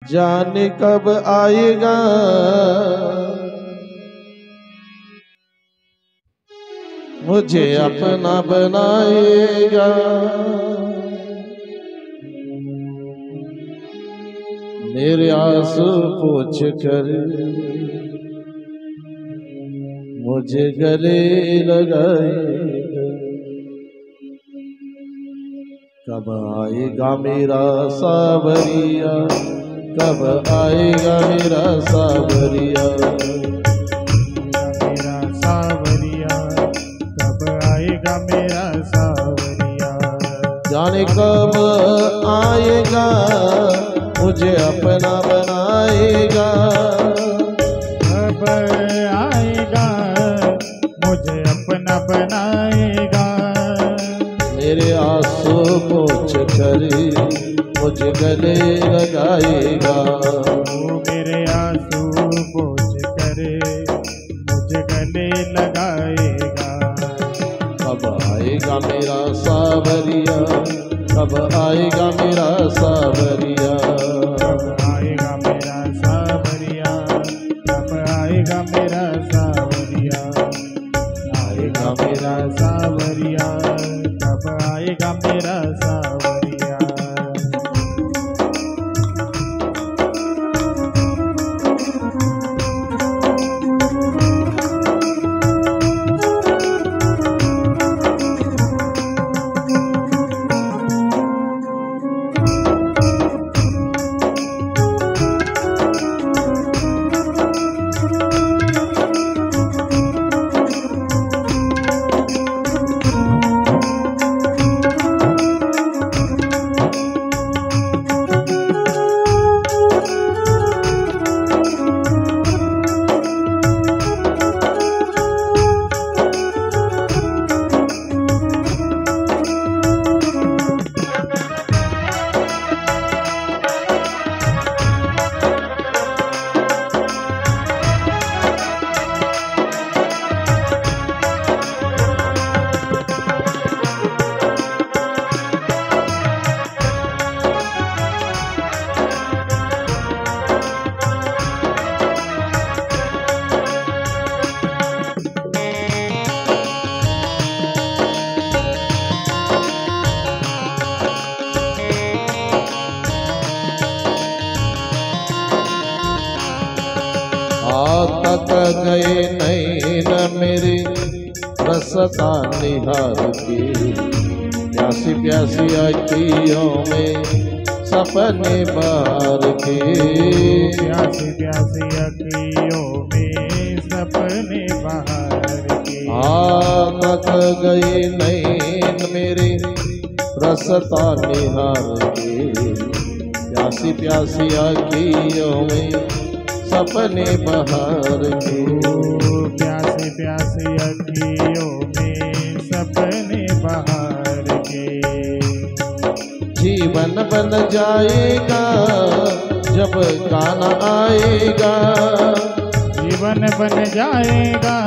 जाने कब आएगा मुझे अपना बनाएगा। मेरे आंसू पोंछ कर मुझे गले लगाएगा। कब आएगा मेरा सावरिया, कब आएगा मेरा सावरिया, मेरा सावरिया, कब आएगा मेरा सावरिया। जाने कब आएगा मुझे अपना बनाएगा। कब आएगा मुझे अपना बनाएगा। मेरे आंसू पोंछ कर मुझे गले लगाएगा। मेरे आंसू पोंछ कर मुझे गले लगाएगा। कब आएगा मेरा सावरिया, कब आएगा मेरा सावरिया, कब आएगा मेरा सावरिया, कब आएगा मेरा सावरिया। आएगा मेरा सावरिया, कब आएगा मेरा सावरिया। तक गए नैन मेरे रसता निहार के। प्यासी प्यासी अखियों में सपने बाहर के। प्यासी प्यासी अखियों में सपने बाहर के। तक गए नैन मेरे रसता निहार के। प्यासी प्यासी अखियों में सपने बहार के। प्यासी प्यासी अखियों में सपने बहार के। जीवन बन जाएगा जब गाना आएगा। जीवन बन जाएगा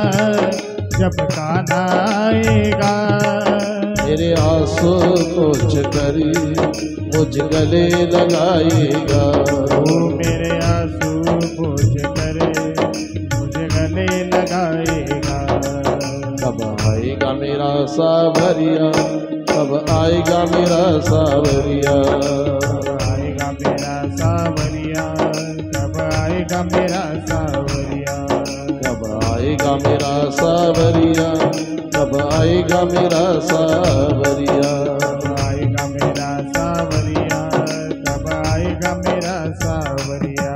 जब गाना आएगा। मेरे आंसू पोंछ कर मुझ गले लगाएगा। मेरे आंसू पोंछ कर मुझे गले लगाएगा। कब आएगा मेरा सावरिया, कब आएगा मेरा सावरिया, कब आएगा मेरा सावरिया, कब आएगा मेरा सावरिया। कब आएगा मेरा सावरिया, कब आएगा मेरा सावरिया, कब आएगा मेरा सावरिया, कब आएगा मेरा सावरिया।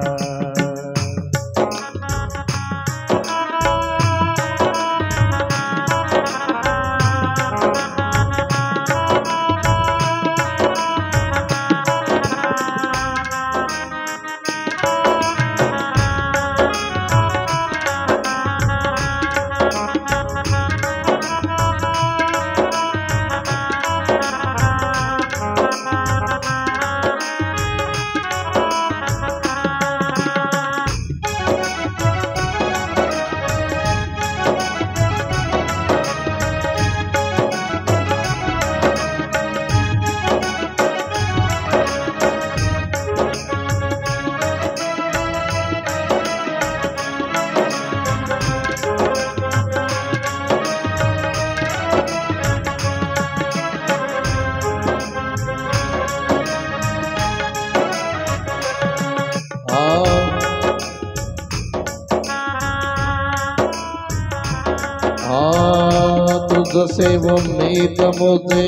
से वो मीत मुझे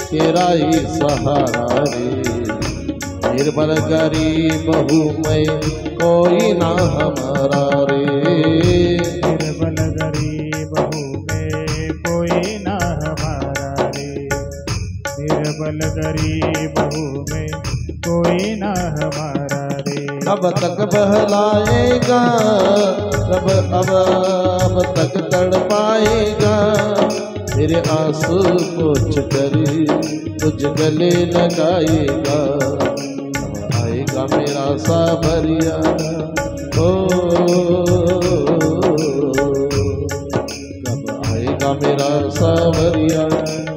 तेरा ही सहारा रे। निर्बल गरीब हूँ मैं कोई ना हमारा रे। निर्बल गरीब हूँ मैं कोई ना हमारा रे। निर्बल गरीब हूँ मैं कोई ना हमारा रे। कब तक बहलाएगा अब तक तड़पाएगा मेरे आंसू पोंछ कर तुझ गले लगाएगा। कब आएगा मेरा सावरिया ओ कब आएगा मेरा सावरिया।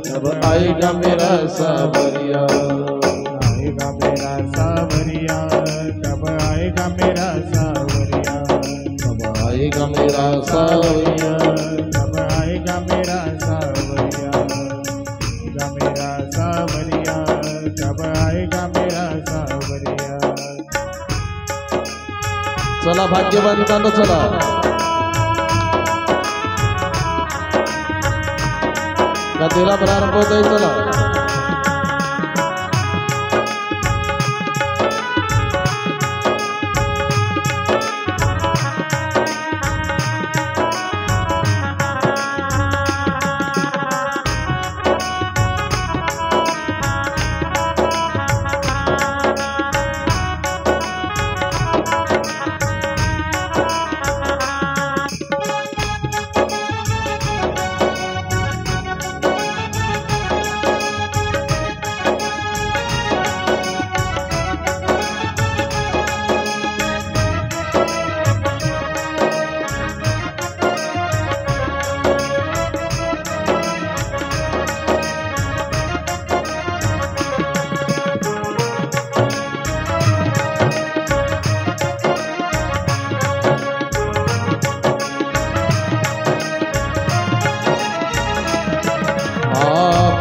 कब आएगा मेरा सावरिया। आएगा मेरा सावरिया। कब आएगा मेरा सावरिया। कब आएगा मेरा सावरिया। कब आएगा मेरा सावरिया। आएगा मेरा सावरिया। कब आएगा मेरा सावरिया। चला भाग्यवंतांनो चला। गतीला प्रारंभ होतोय चला।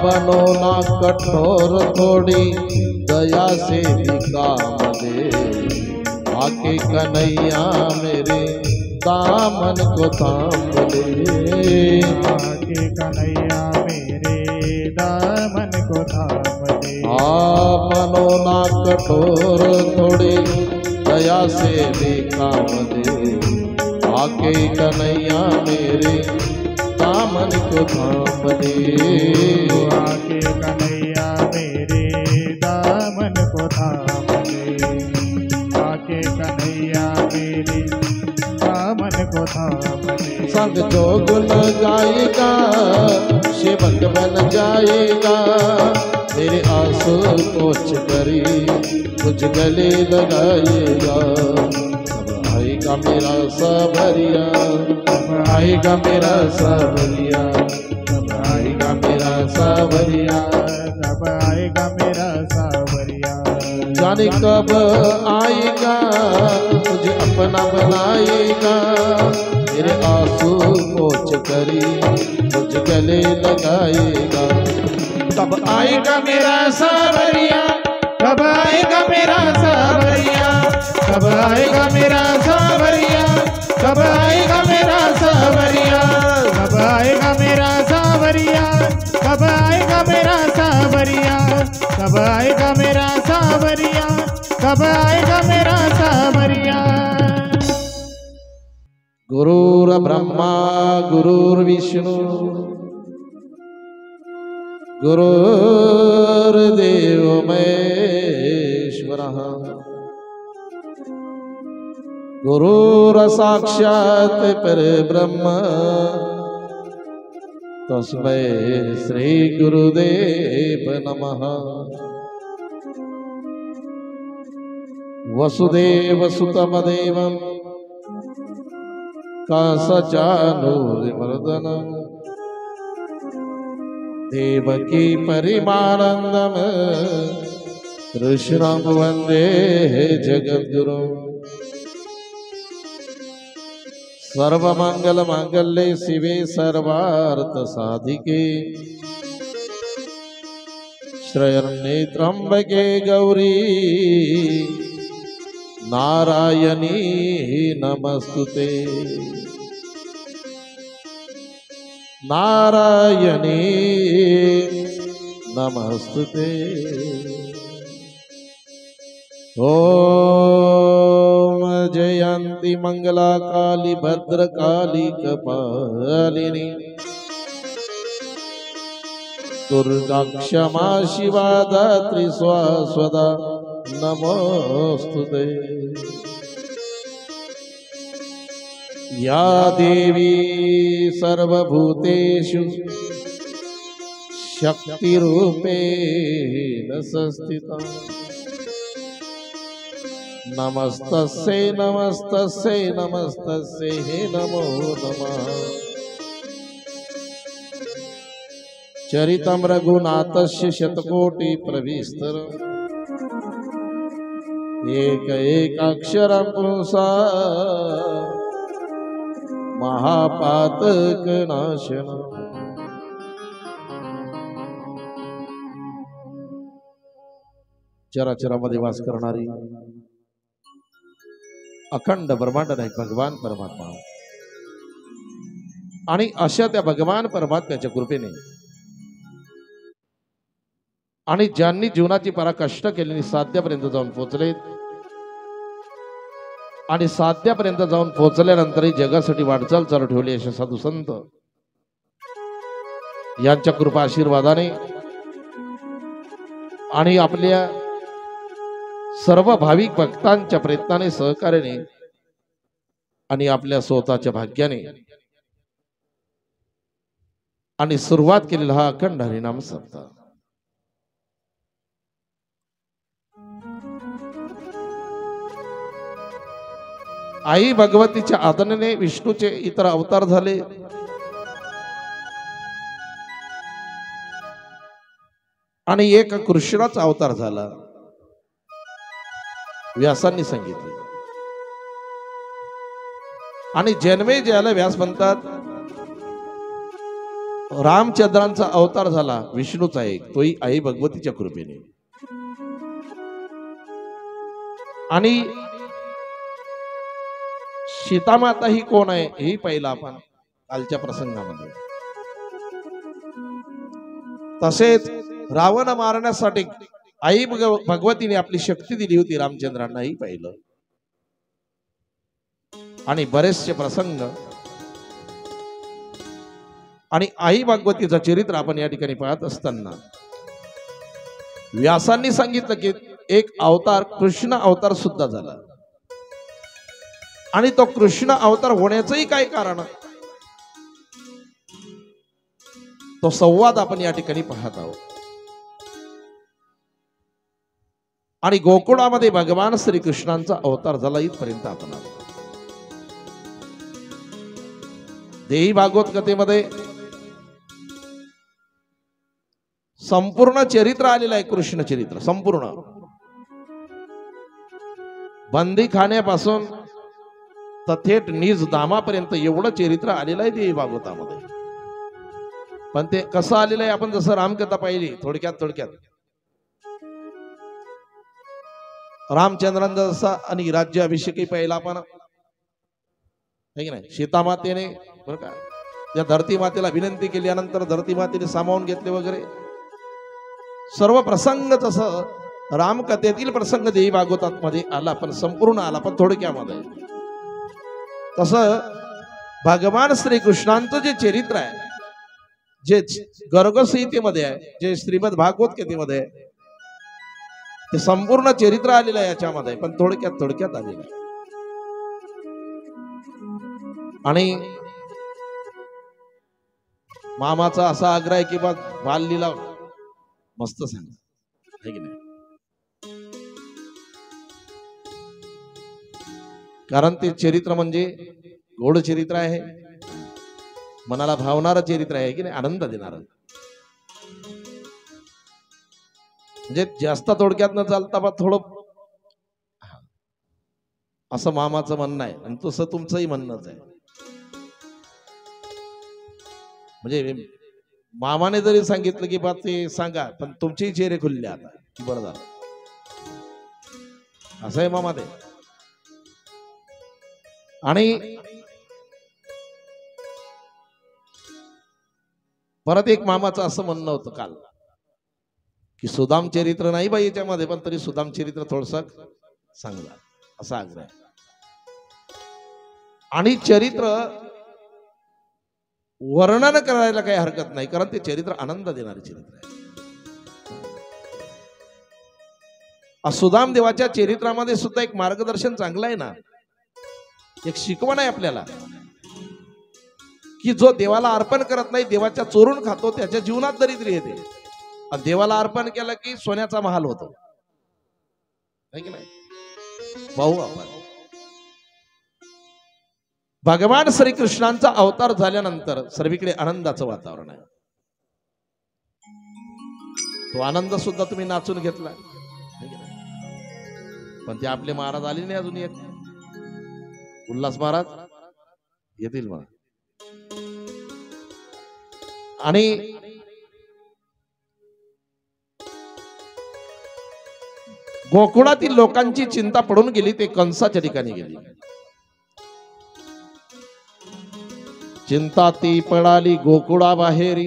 बनो ना कठोर थोड़ी दया से भी काम दे। आके कन्हैया मेरे दामन को थाम ले। आके कन्हैया मेरे दामन को थाम ले। बनो ना कठोर थोड़ी दया से भी काम दे। आके कन्हैया मेरे दामन को थाम ले। आके कन्हैया मेरे दामन को थाम ले। आके कन्हैया मेरे दामन को थाम ले। संग जो गुण गाएगा सेवक बन जाएगा। मेरे आंसू पोंछ करी तुझ गले लगाएगा। कब आएगा मेरा सावरिया। कब आएगा मेरा सावरिया। कब आएगा मेरा सावरिया। कब आएगा मेरा सावरिया। जाने कब आएगा तुझे अपना बनाएगा। मेरे आंसू पोंछ करी तुझ गले लगाएगा। कब आएगा मेरा सावरिया। कब आएगा मेरा सावरिया। कब आएगा मेरा सावरिया। कब आएगा मेरा सावरिया। कब आएगा मेरा सावरिया। कब आएगा मेरा सावरिया। कब आएगा मेरा सावरिया। कब आएगा मेरा सावरिया। गुरुर् ब्रह्मा गुरुर्विष्णु गुरुर्देव महेश्वरः। गुरुर्साक्षात् परब्रह्म तस्मै श्री गुरुदेव नमः। वसुदेव सुतं देवं कंसचानूरमर्दनं देवकी परिमानन्दं कृष्णं वन्दे जगद्गुरुं। सर्वमंगलमांगल्ये शिवे सर्वार्थसाधिके शरण्ये त्र्यंबके गौरी नारायणी नमस्तुते। नारायणी नमस्तुते। ओम जयंती मंगला काली भद्रकाली कपालिनी दुर्गा क्षमा शिवा दात्री स्वदा नमोस्तुते। या देवी सर्वभूतेषु शक्तिरूपेण संस्थिता नमस्तस्यै नमस्तस्यै नमस्तस्यै हे नमो नमः। चरितं रघुनाथस्य शतकोटि प्रविस्तरम् एकैकाक्षरं पुंसा महापातकनाशनम्। चराचरामध्ये वास करणारी अखंड ब्रह्मांड नाही भगवान परमात्मा आणि अशा त्या भगवान परमात्म्याच्या कृपेने आणि ज्यांनी जीवनाची पराकष्ट केलेली साध्यापर्यंत जाऊन पोहोचले आणि साध्यापर्यंत जाऊन पोहोचल्यानंतरही जगासाठी वाटचाल चालू ठेवली असे साधू संत यांच्या कृपा आशीर्वादाने आणि आपल्या सर्व भाविक भक्तांच्या प्रयत्नाने सहकार्याने आणि आपल्या स्वतःच्या भाग्याने आणि सुरुवात केलेला हा अखंड हरिनाम सप्ताह आई भगवतीच्या आदरणेने विष्णूचे इतर अवतार झाले आणि एक कृष्णाचा अवतार झाला व्यासांनी सांगितले। आणि जन्मे ज्याला व्यास म्हणतात रामचंद्रांचा अवतार झाला विष्णूचा एक तोही आई भगवतीच्या कृपेने। आणि सीतामाता ही कोण आहे हे पाहिलं आपण कालच्या प्रसंगामध्ये। तसेच रावण मारण्यासाठी आई भगवतीने आपली शक्ती दिली होती रामचंद्रांनाही पाहिलं। आणि बरेचसे प्रसंग आणि आई भगवतीचं चरित्र आपण या ठिकाणी पाहत असताना व्यासांनी सांगितलं की एक अवतार कृष्ण अवतार सुद्धा झाला आणि तो कृष्ण अवतार होण्याचंही काय कारण तो संवाद आपण या ठिकाणी पाहत आहोत। आणि गोकुळामध्ये भगवान श्रीकृष्णांचा अवतार झाला इथपर्यंत आपण आलो। देवी भागवत कथेमध्ये संपूर्ण चरित्र आलेलं आहे कृष्ण चरित्र संपूर्ण बंदी खाण्यापासून तर थेट निज धामापर्यंत एवढं चरित्र आलेलं आहे देवी भागवतामध्ये। पण ते कसं आलेलं आहे आपण जसं रामकथा पाहिली थोडक्यात रामचंद्रांचा जसा आणि राज्याभिषेकही पाहिला आपण है की नाही। सीतामातेने बरं का त्या धरती मातेला विनंती केल्यानंतर धरती मातेने सामावून घेतले वगैरे सर्व प्रसंग तसं रामकथेतील प्रसंग देवी भागवतात मध्ये आला पण संपूर्ण आला पण थोडक्यामध्ये। तसं भगवान श्रीकृष्णांचं जे चरित्र आहे जे गर्गसंहितेमध्ये आहे जे श्रीमद भागवत कथेमध्ये आहे ते संपूर्ण चरित्र आलेलं आहे याच्यामध्ये पण थोडक्यात आलेलं आहे। आणि मामाचा असा आग्रह आहे की बा बाल लीला मस्त सांग है की नाही। कारण ते चरित्र म्हणजे गोड चरित्र आहे मनाला भावणारं चरित्र आहे की नाही आनंद देणार म्हणजे जास्त थोडक्यात न चालता बा थोडं असं मामाचं म्हणणं आहे आणि तसं तुमचंही म्हणणंच आहे। म्हणजे मामाने जरी सांगितलं की बा ते सांगा पण तुमचेही चेहरे खुलले आता की बरं झालं असं आहे मामा ते। आणि परत एक मामाचं असं म्हणणं होतं काल की सुदाम चरित्र नाही बाई याच्यामध्ये, पण तरी सुदाम चरित्र थोडस चांगलं असा आग्रह आहे. आणि चरित्र वर्णन करायला काही हरकत नाही, कारण ते चरित्र आनंद देणारे चरित्र आहे. सुदाम देवाच्या चरित्रामध्ये सुद्धा एक मार्गदर्शन चांगलं आहे ना, एक शिकवण आहे आपल्याला की जो देवाला अर्पण करत नाही, देवाच्या चोरून खातो, त्याच्या जीवनात दरिद्री येते. आणि देवाला अर्पण केलं की सोन्याचा महाल होतो, है की नाही भाऊ. आपण भगवान श्रीकृष्णांचा अवतार झाल्यानंतर सर्वीकडे आनंदाचं वातावरण आहे. तो आनंद सुद्धा तुम्ही नाचून घेतला, पण ते आपले महाराज आले नाही अजून येत. उल्हास महाराज येतील मला. आणि गोकुळातील लोकांची चिंता पडून गेली, ते कंसाच्या ठिकाणी गेली. चिंता ती पडाली गोकुळा बाहेरी,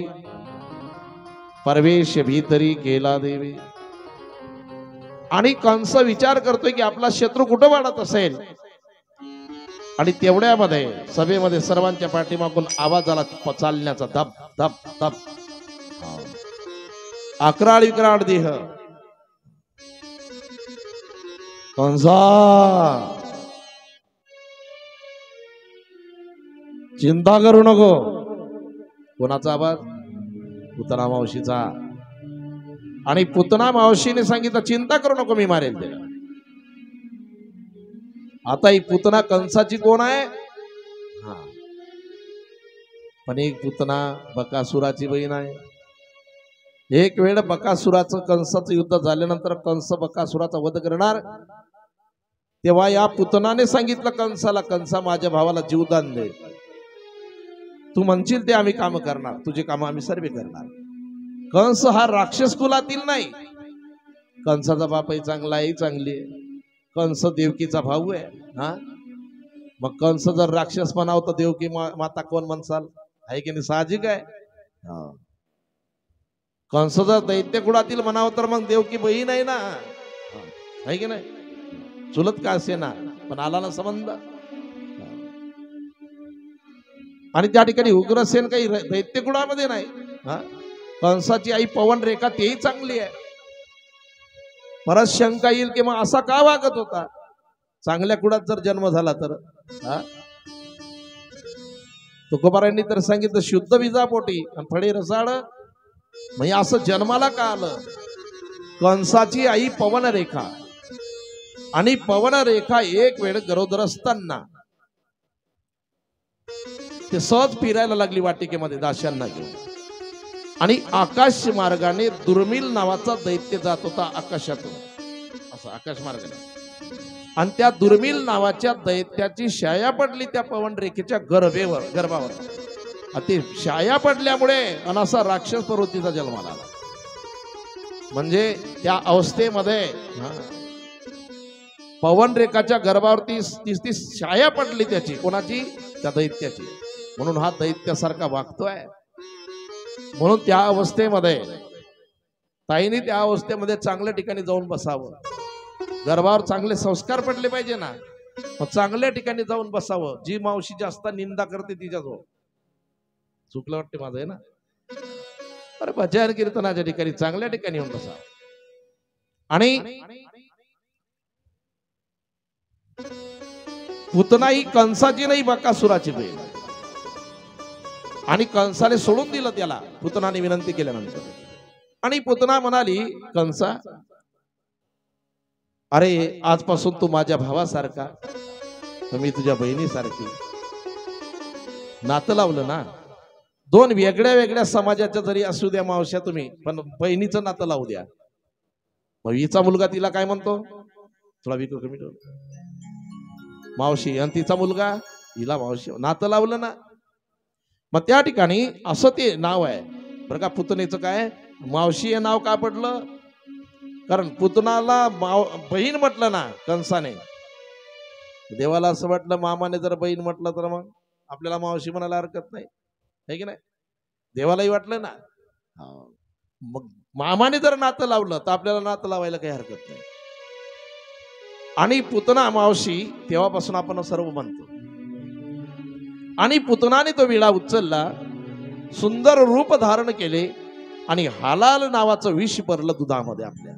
परवेश भीतरी केला देवी. आणि कंस विचार करतोय की आपला शत्रू कुठं वाढत असेल. आणि तेवढ्यामध्ये सभेमध्ये सर्वांच्या पाठीमागून आवाज आला चालण्याचा, धप धप धप. अकराळ विक्राळ देह. कंसा चिंता करू नको. कोणाचा आवाज? पुतना मावशीचा. आणि पुतना मावशीने सांगितलं चिंता करू नको, मी मारेल त्याला. आता ही पुतना कंसाची कोण आहे? हा, पण एक पुतना बकासुराची बहीण आहे. एक वेळ बकासुराचं कंसाचं युद्ध झाल्यानंतर कंस बकासुराचा वध करणार, तेव्हा या पुतनाने सांगितलं कंसाला, कंसा माझ्या भावाला जीवदान दे, तू म्हणशील ते आम्ही काम करणार, तुझे काम आम्ही सर्व करणार. कंस हा राक्षस कुलातील नाही, कंसाचा बापही चांगला आहे, चांगली आहे. कंस देवकीचा भाऊ आहे. हा, मग कंस जर राक्षस म्हणाव तर देवकी माता कोण म्हणसाल, आहे की नाही? साहजिक आहे. कंस जर दैत्य कुळातील म्हणाव तर मग देवकी बहीण आहे ना, आहे की नाही? चुलत का असे ना, पण आला ना संबंध. आणि त्या ठिकाणी उग्रसेन काही दैत्य कुळामध्ये नाही. कंसाची आई पवन रेखा तेही चांगली आहे. परत शंका येईल की मग असा का वागत होता? चांगल्या कुळात जर जन्म झाला तर. तुकोबारांनी तर सांगितलं शुद्ध बीजापोटी आणि फळे रसाळ, म्हणजे असं जन्माला का आलं? कंसाची आई पवन रेखा, आणि पवन रेखा एक वेळ गरोदर असताना ते सहज फिरायला लागली वाटिकेमध्ये दाशांना घेऊन. आणि आकाश मार्गाने दुर्मिल नावाचा दैत्य जात होता आकाशातून, असं आकाश मार्गाने. आणि त्या दुर्मिल नावाच्या दैत्याची छाया पडली त्या पवन रेखेच्या गर्भावर. ती छाया पडल्यामुळे अनासा राक्षस प्रवृत्तीचा जन्माला आला. म्हणजे त्या अवस्थेमध्ये पवन रेखाच्या गर्भावरती ती छाया पडली त्याची. कोणाची? त्या दैत्याची. म्हणून हा दैत्यासारखा वागतोय. म्हणून त्या अवस्थेमध्ये ताईने त्या अवस्थेमध्ये चांगल्या ठिकाणी जाऊन बसावं. गर्भावर चांगले संस्कार पडले पाहिजे ना, मग चांगल्या ठिकाणी जाऊन बसावं. जी मावशी जास्त निंदा करते तिच्याजवळ चुकलं वाटते माझं, आहे ना? अरे भजन कीर्तनाच्या ठिकाणी चांगल्या ठिकाणी येऊन बसावं. आणि पुतना ही कंसाची नाही, बकासुराची बहीण. आणि कंसाने सोडून दिलं त्याला पुतनाने विनंती केल्यानंतर. आणि पुतना म्हणाली, कंसा अरे आजपासून तू माझ्या भावासारखा, मी तुझ्या बहिणीसारखी. नातं लावलं ना. दोन वेगळ्या वेगळ्या समाजाच्या जरी असू द्या मावश्या तुम्ही, पण बहिणीचं नातं लावू द्या. मग हिचा मुलगा तिला काय म्हणतो? थोडा विको कमी मावशी. आणि तिचा मुलगा हिला मावशी. नातं लावलं ना. मग त्या ठिकाणी असं ते नाव आहे बरं का. पुतनेचं काय मावशी हे नाव का पडलं? कारण पुतनाला बहीण म्हटलं ना कंसाने. देवाला असं वाटलं मामाने जर बहीण म्हटलं तर मग आपल्याला मावशी म्हणायला हरकत नाही, है की नाही? देवालाही वाटलं ना. मग मामाने जर नातं लावलं तर आपल्याला नातं लावायला काही हरकत नाही. आणि पुतना मावशी तेव्हापासून आपण सर्व म्हणतो. आणि पुतनाने तो विडा उचलला, सुंदर रूप धारण केले आणि हलाल नावाचं विष भरलं दुधामध्ये आपल्या.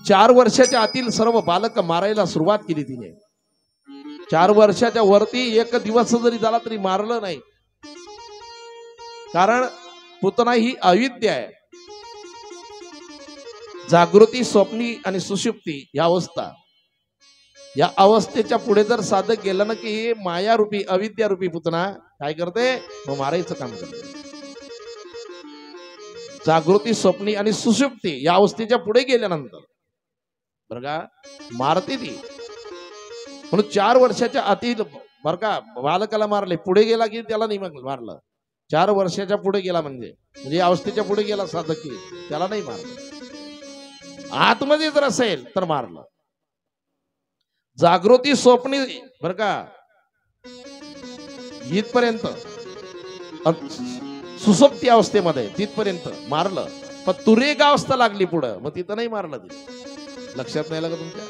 4 वर्षाच्या आतील सर्व बालक मारायला सुरुवात केली तिने. 4 वर्षाच्या वरती एक दिवस जरी झाला तरी मारलं नाही. कारण पुतना ही अविद्या आहे. जागृती, स्वप्नी आणि सुषुप्ती या अवस्था, या अवस्थेच्या पुढे जर साधक गेलं ना की हे माया रूपी अविद्या रूपी पुतना काय करते, मग मारायचं काम करते. जागृती, स्वप्नी आणि सुषुप्ती या अवस्थेच्या पुढे गेल्यानंतर बरं का मारते ती. म्हणून 4 वर्षाच्या आतील बरं का बालकाला मारले, पुढे गेला की त्याला नाही मारलं. 4 वर्षाच्या पुढे गेला म्हणजे अवस्थेच्या पुढे गेला साधक की त्याला नाही मारलं. आतमध्ये जर असेल तर मारलं. जागृती, स्वप्नी बरं का इथपर्यंत, सुसुप्ती अवस्थेमध्ये तिथपर्यंत मारलं. पण तुरेक अवस्था लागली पुढं, मग तिथं नाही मारलं. ते लक्षात नाही लागत तुमच्या.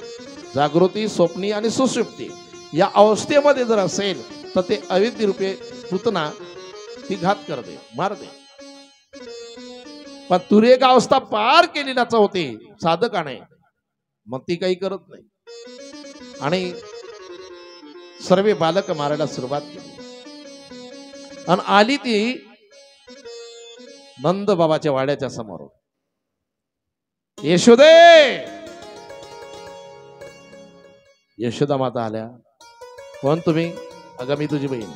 जागृती, स्वप्नी आणि सुसुप्ती या अवस्थेमध्ये जर असेल तर ते अविद्य रूपे पुतना ती घात करते, मारते. पण तुरेक अवस्था पार केली ना होते साधकाने, मग ती काही करत नाही. आणि सर्व बालक मारायला सुरुवात केली. आणि आली ती नंद बाबाच्या वाड्याच्या समोर. यशोदे, यशोदा माता आल्या. कोण तुम्ही? अगं मी तुझी बहीण.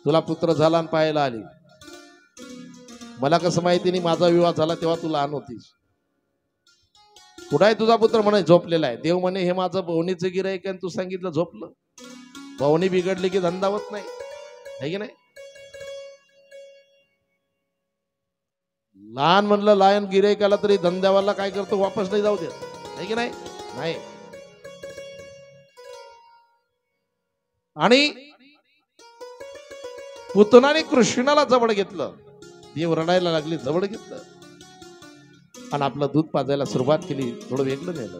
तुला पुत्र झाला आणि पाहायला आली. मला कसं माहिती नाही, माझा विवाह झाला तेव्हा तू लहान होतीस. कुठं आहे तुझा पुत्र? म्हणे झोपलेला आहे. देव म्हणे हे माझं भवनीचं गिऱ्हाईक आहे, तू सांगितलं झोपलं. भवनी बिघडली की धंदा होत नाही, है की नाही? लहान म्हणलं लहान गिऱ्हाईकाला तरी धंद्यावाला काय करतो, वापस नाही जाऊ देत, है की नाही? नाही. आणि पुतनाने कृष्णाला जवळ घेतलं. देव रडायला लागली, जवळ घेतलं आणि आपलं दूध पाजायला सुरुवात केली. थोडं वेगळं नेलं,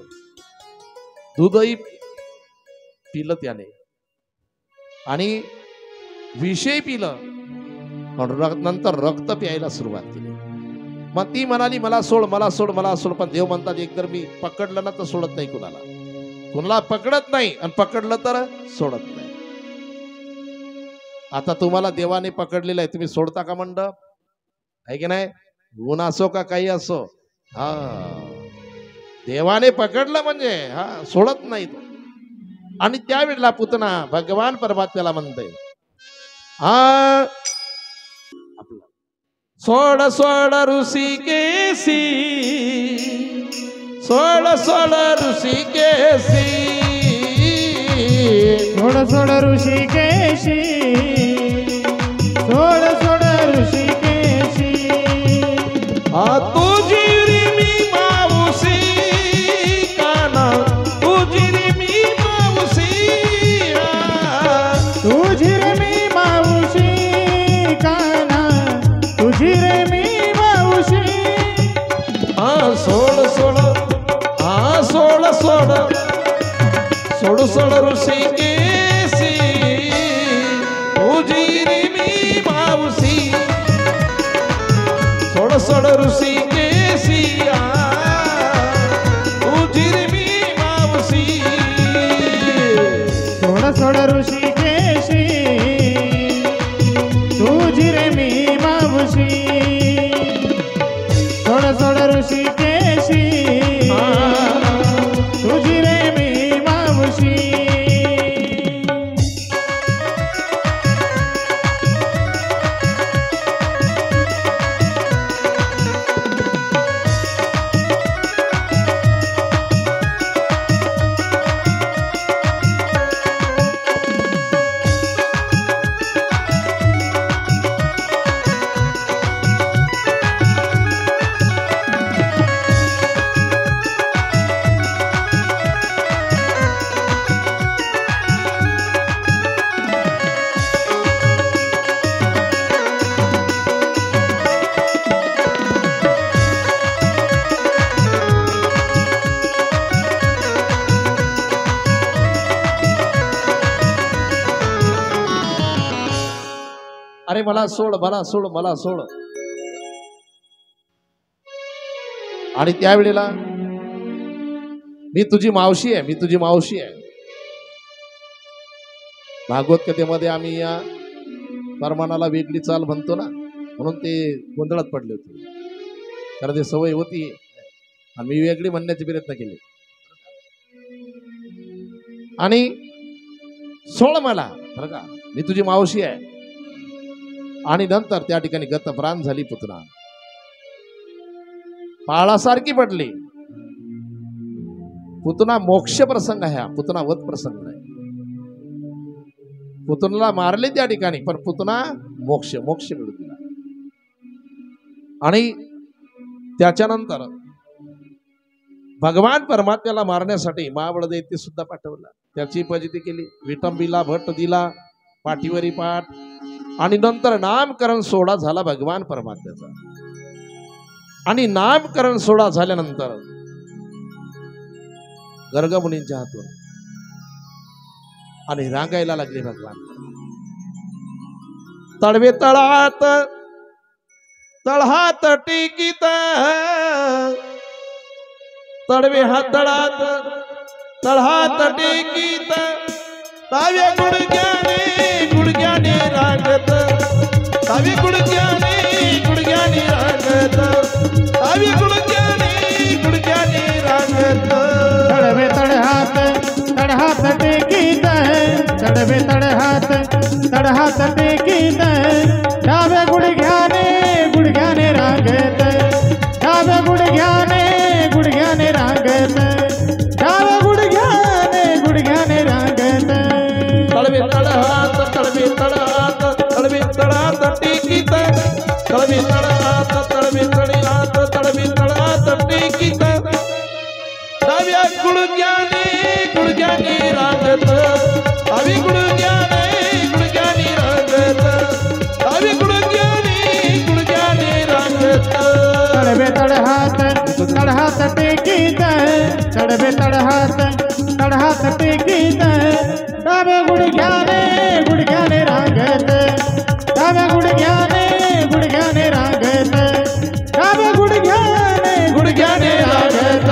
दूधही पिलं त्याने आणि विषय पिलं. नंतर रक्त प्यायला सुरुवात केली. मग ती म्हणाली मला सोड, मला सोड, मला सोड. पण देव म्हणतात एकतर मी पकडलं ना तर सोडत नाही कुणाला, कुणाला पकडत नाही आणि पकडलं तर सोडत नाही. आता तुम्हाला देवाने पकडलेलं आहे, तुम्ही सोडता का मंडप? आहे की नाही? ऊन असो का काही असो, हा देवाने पकडलं म्हणजे हा सोडत नाही तो. आणि त्यावेळेला पुतना भगवान परमात्म्याला म्हणते, हा सोड सोड ऋषिकेशी, सोड सोड ऋषिकेशी, सोड सोड ऋषिकेशी, सोड सोड ऋषिकेशी. तुझी रे मी मावशी काना, तुझी रे मी मावशी, तुझी रे मी मावशी काना, तुझी रे मी मावशी. सोड सोड, सोड सोड, सोड सोड ऋषिकेशी, तुझी रे मी मावशी, सोड सोड ऋषिकेशी, तुझी रे मी मावशी. सोड सोड ऋषिकेशी, तुझी रे मी मावशी. सोड सोड ऋषिकेशी, तुझी रे मी मावशी. अरे मला सोड, मला सोड, मला सोड. आणि त्यावेळेला मी तुझी मावशी आहे, मी तुझी मावशी आहे. भागवत कथेमध्ये आम्ही या परमानाला वेगळी चाल म्हणतो ना, म्हणून ते गोंधळात पडले होते. कारण ते सवय होती आणि मी वेगळी म्हणण्याचे प्रयत्न केले. आणि सोड मला, बरं का, मी तुझी मावशी आहे. आणि नंतर त्या ठिकाणी गतप्राण झाली पुतना, पाळासारखी पडली. पुतना मोक्ष प्रसंग आहे हा, पुतना वध प्रसंग नाही. पुतनाला मारले त्या ठिकाणी, पण पुतना मोक्ष मिळून दिला. आणि त्याच्यानंतर भगवान परमात्म्याला मारण्यासाठी महाबळ दैत्य सुद्धा पाठवला. त्याची फजिती केली. विटंबीला भट्ट दिला पाठीवरी पाठ. आणि नंतर नामकरण सोहळा झाला भगवान परमात्म्याचा. आणि नामकरण सोहळा झाल्यानंतर गर्गमुनींच्या हातून आणि रांगायला लागले भगवान. तळवे तळात तळहात टेकीत, तळवे हातळात तळहात टेकीत, ताव्या गुडघ्याने रागत, तावी गुडघ्याने रागत, तावी गुडघ्याने रागत. तळवे तळहात टेकीत, तळवे तळहात टेकीत, डाव्या गुडघ्याने रागत, डाव्या गुडघ्याने रागत, डाव्या गुडघ्याने रागत. तळवे तळहात टेकीत, तळवे तळहात टेकीत, डाव्या गुडघ्याने रागत, आवी गुडघ्याने रागत, आवी गुडघ्याने रागत. तळवे तळहात टेकीत, तळवे तळहात टेकीत, डाव्या गुडघ्याने रागत, डाव्या गुडघ्याने रागत, डाव्या गुडघ्याने रागत.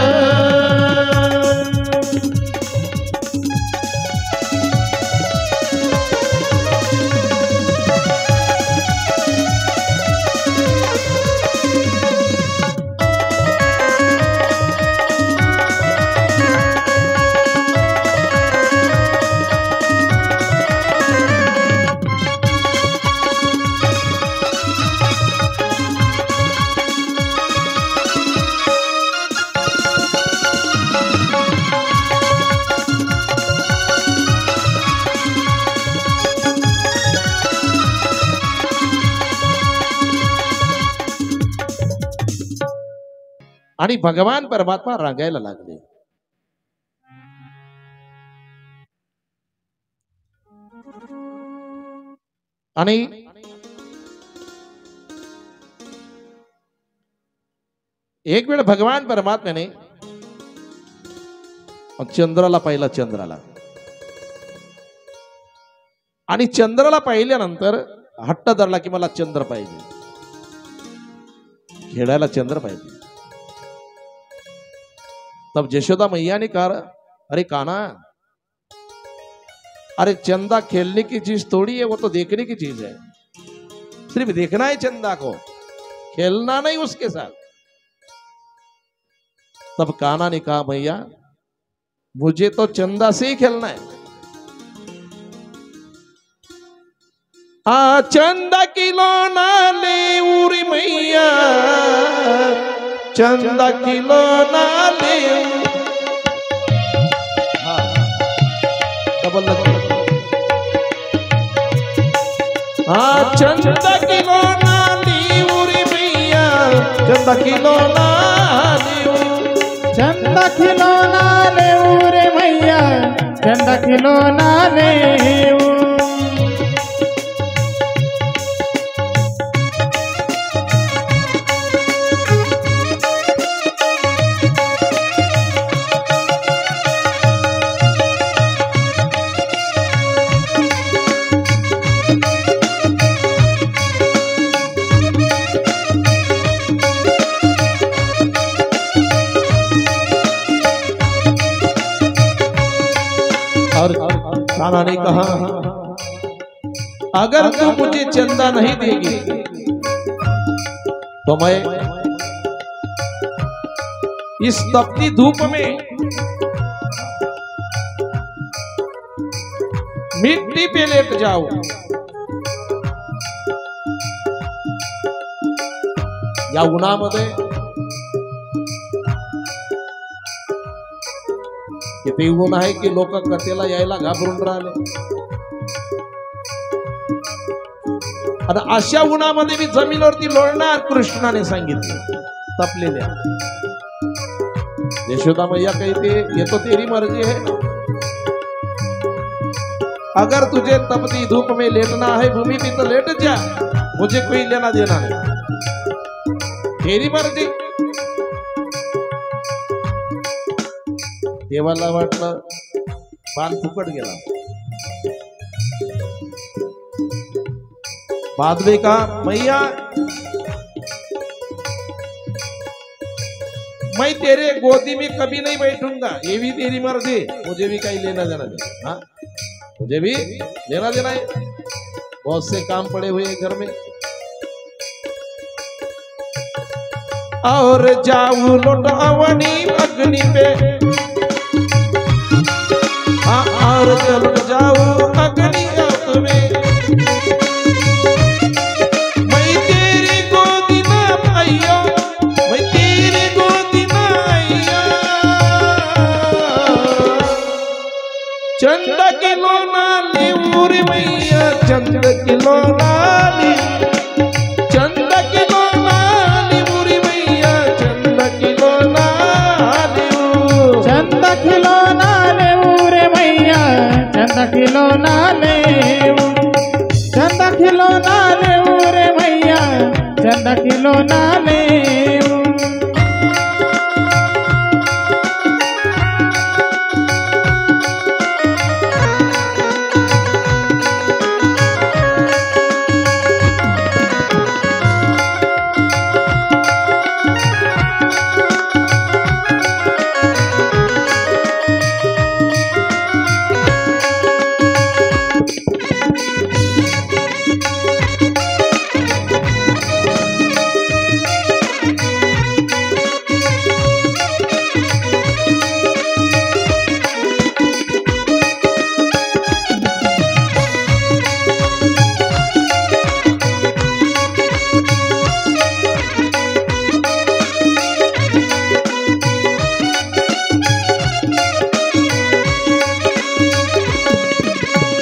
आणि भगवान परमात्मा रांगायला लागले. आणि एक वेळ भगवान परमात्म्याने चंद्राला पाहिला, चंद्राला. आणि चंद्राला पाहिल्यानंतर हट्ट धरला की मला चंद्र पाहिजे, खेळायला चंद्र पाहिजे. तब यशोदा मैया ने कहा, अरे कान्हा, अरे चंदा खेलने की चीज थोड़ी है, वो तो देखने की चीज है. सिर्फ देखना है चंदा को, खेलना नहीं उसके साथ. तब कान्हा ने कहा, भैया मुझे तो चंदा से ही खेलना है. चंदा खिलौना ले उरी मैया, चंदा खिलौना ले. चंदा खिलौना ले उरी मैया, चंदा खिलौना ले, चंदा खिलौना ले रे मैया, चंदा खिलौना ले. और कान्हा ने कहा अगर तू मुझे चंदा नहीं देगी तो मैं इस तपती धूप में मिट्टी पे लेट जाऊं। या उन्हामध्ये किती ऊन आहे की लोक कथेला यायला घाबरून राहिले। आता अशा उन्हामध्ये मी जमिनीवरती लोळणार कृष्णाने सांगितलं तपलेल्या। यशोदा मैया कहते ये तो तेरी मर्जी है ना, अगर तुझे तपती धूप में लेटना है भूमि पे तो लेट जा, मुझे कोई लेना देना नहीं, तेरी मर्जी। देवाला वाटलं बाण फुकट गेला। बाद में कहा मैया मैं तेरे गोदी में कभी नहीं बैठूंगा, ये भी तेरी मर्जी, मुझे भी कहीं लेना देना नहीं। हाँ मुझे भी लेना देना है, बहुत से काम पड़े हुए हैं घर में। और जाऊं लौटावनी अग्नि पे, और चल जाऊं अग्नि में, मैं तेरी गोदी में आया, मैं तेरी गोदी में आया। चंद किलो नाली पूरी मैया, चंद किलो नाली, चंद किलो नाली पूरी मैया, चंद किलो नाली, चंद किलो नाले ऊरे मैया, चंद किलो नाले, चंद किलो नाले ऊरे मैया, चंद किलो नाले।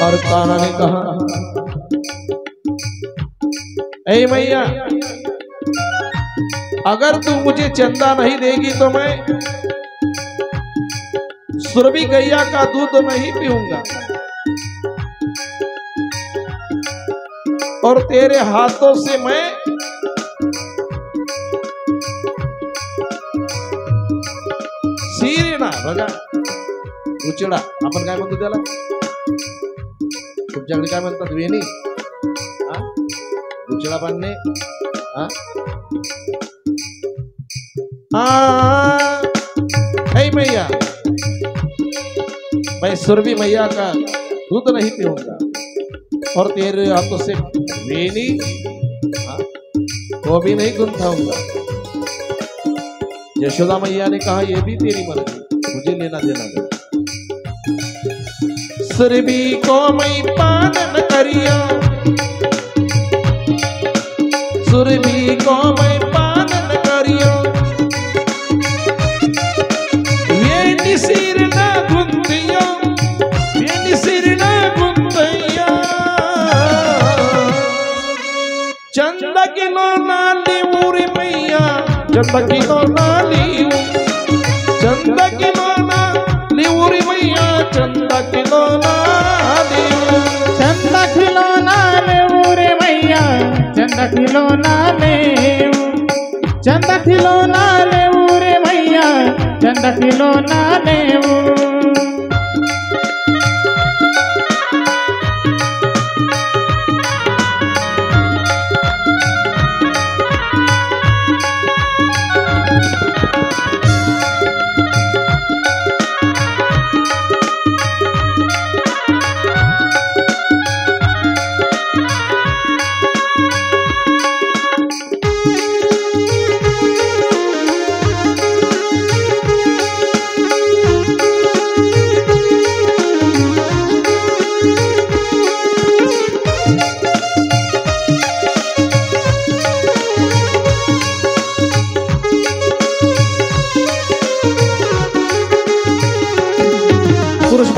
और कान्हा ने कहा ऐ मैया अगर तू मुझे चंदा नहीं देगी तो मैं सुरभि गैया का दूध नहीं पीऊंगा, और तेरे हाथों से मैं सीरेना बघा उचडा, आपण काय म्हणतो त्याला, तुमच्याकडे काय म्हणतात वेणी, उचडा बांधणे। मैया मैं सुरभि मैया का दूध नहीं पीऊंगा, और तेरे हाथों से वेणी वो भी नहीं गुंथाऊंगा। यशोदा मैया ने कहा ये भी तेरी मर्जी, मुझे लेना देना नहीं। सुरभि को मैं पालन करिया, सुरभि को मैं पालन करिया, वेणी सिर ना गुंथिया, वेणी सिर ना गुंथिया। चंद किलो नाली ऊरी मैया, चंद किलो नाली, चंद किलो नाली ऊरी मैया, चंद किलो नाली, चंद किलो नाले ऊरे मैया, चंद किलो नाले, चंद किलो नाले ऊरे मैया, चंद किलो नाले।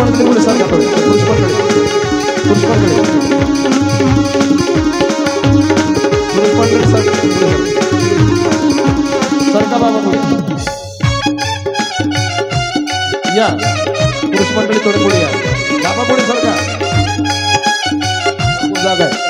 मंडळी पुढे सरका थोडी. पुरुष मंडळी पुरुष मंडळी सरका पुढे. सरका बाबा पुढे या. पुरुष मंडळी थोडे पुढे या. बाबा पुढे सरका. जागा आहे.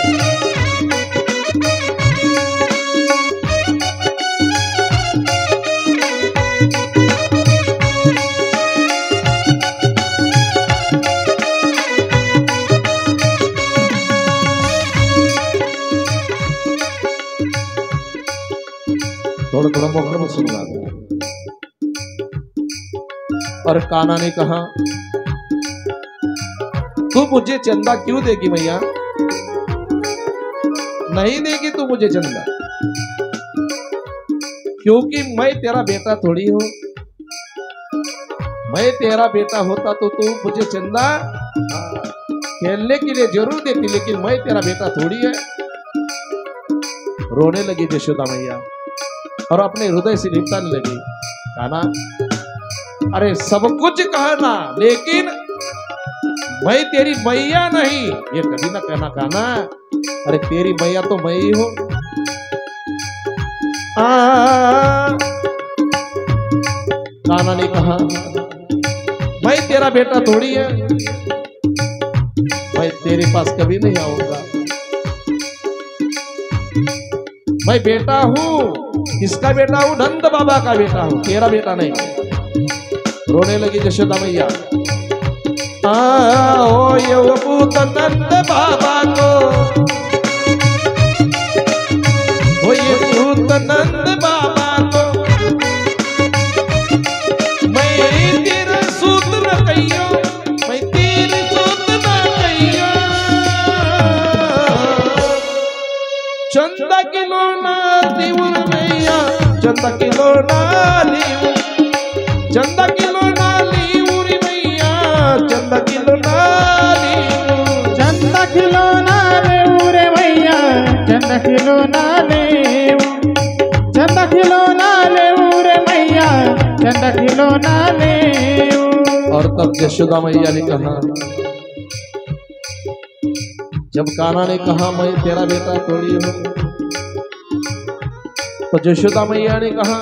थोड़ा थोड़ा मोखर में सुन रहा था. और कान्हा ने कहा तू मुझे चंदा क्यों देगी मैया? नहीं देगी तू मुझे चंदा, क्योंकि मैं तेरा बेटा थोड़ी हूं. मैं तेरा बेटा होता तो तू मुझे चंदा खेलने के लिए जरूर देती, लेकिन मैं तेरा बेटा थोड़ी है. रोने लगी यशोदा मैया और अपने हृदय से लिपटाने लगी. कान्हा अरे सब कुछ कहना, लेकिन मैं तेरी मैया नहीं, ये कभी ना कहना कान्हा. अरे तेरी मैया तो मैं ही हूं. कान्हा ने कहा मैं तेरा बेटा थोड़ी है, मैं तेरे पास कभी नहीं आऊंगा. मैं बेटा हूं. किसका बेटा हूं? नंद बाबा का बेटा हूं, तेरा बेटा नहीं. रोने लगी यशोदा मैया. ओ ये पूत नंद बाबा को, ओ ये पूत नंद बाबा को, मैं तेरा सूत न कहियो, मैं तेरी सूत न कहियो. चंदा किलो ना दीऊ मैया, चंदा किलो ना लीऊ, चंदा किलो ना लीऊ रे मैया, चंदा किलो ना लीऊ. चंदा किलो ना लेऊ रे मैया, चंदा किलो ना लेऊ, चंदा किलो ना लेऊ रे मैया, चंदा किलो ना लेऊ. और तब यशोदा मैया ने कहा, जब कान्हा ने कहा मैं तेरा बेटा थोड़ी हूं, तो यशोदा मैया ने कहा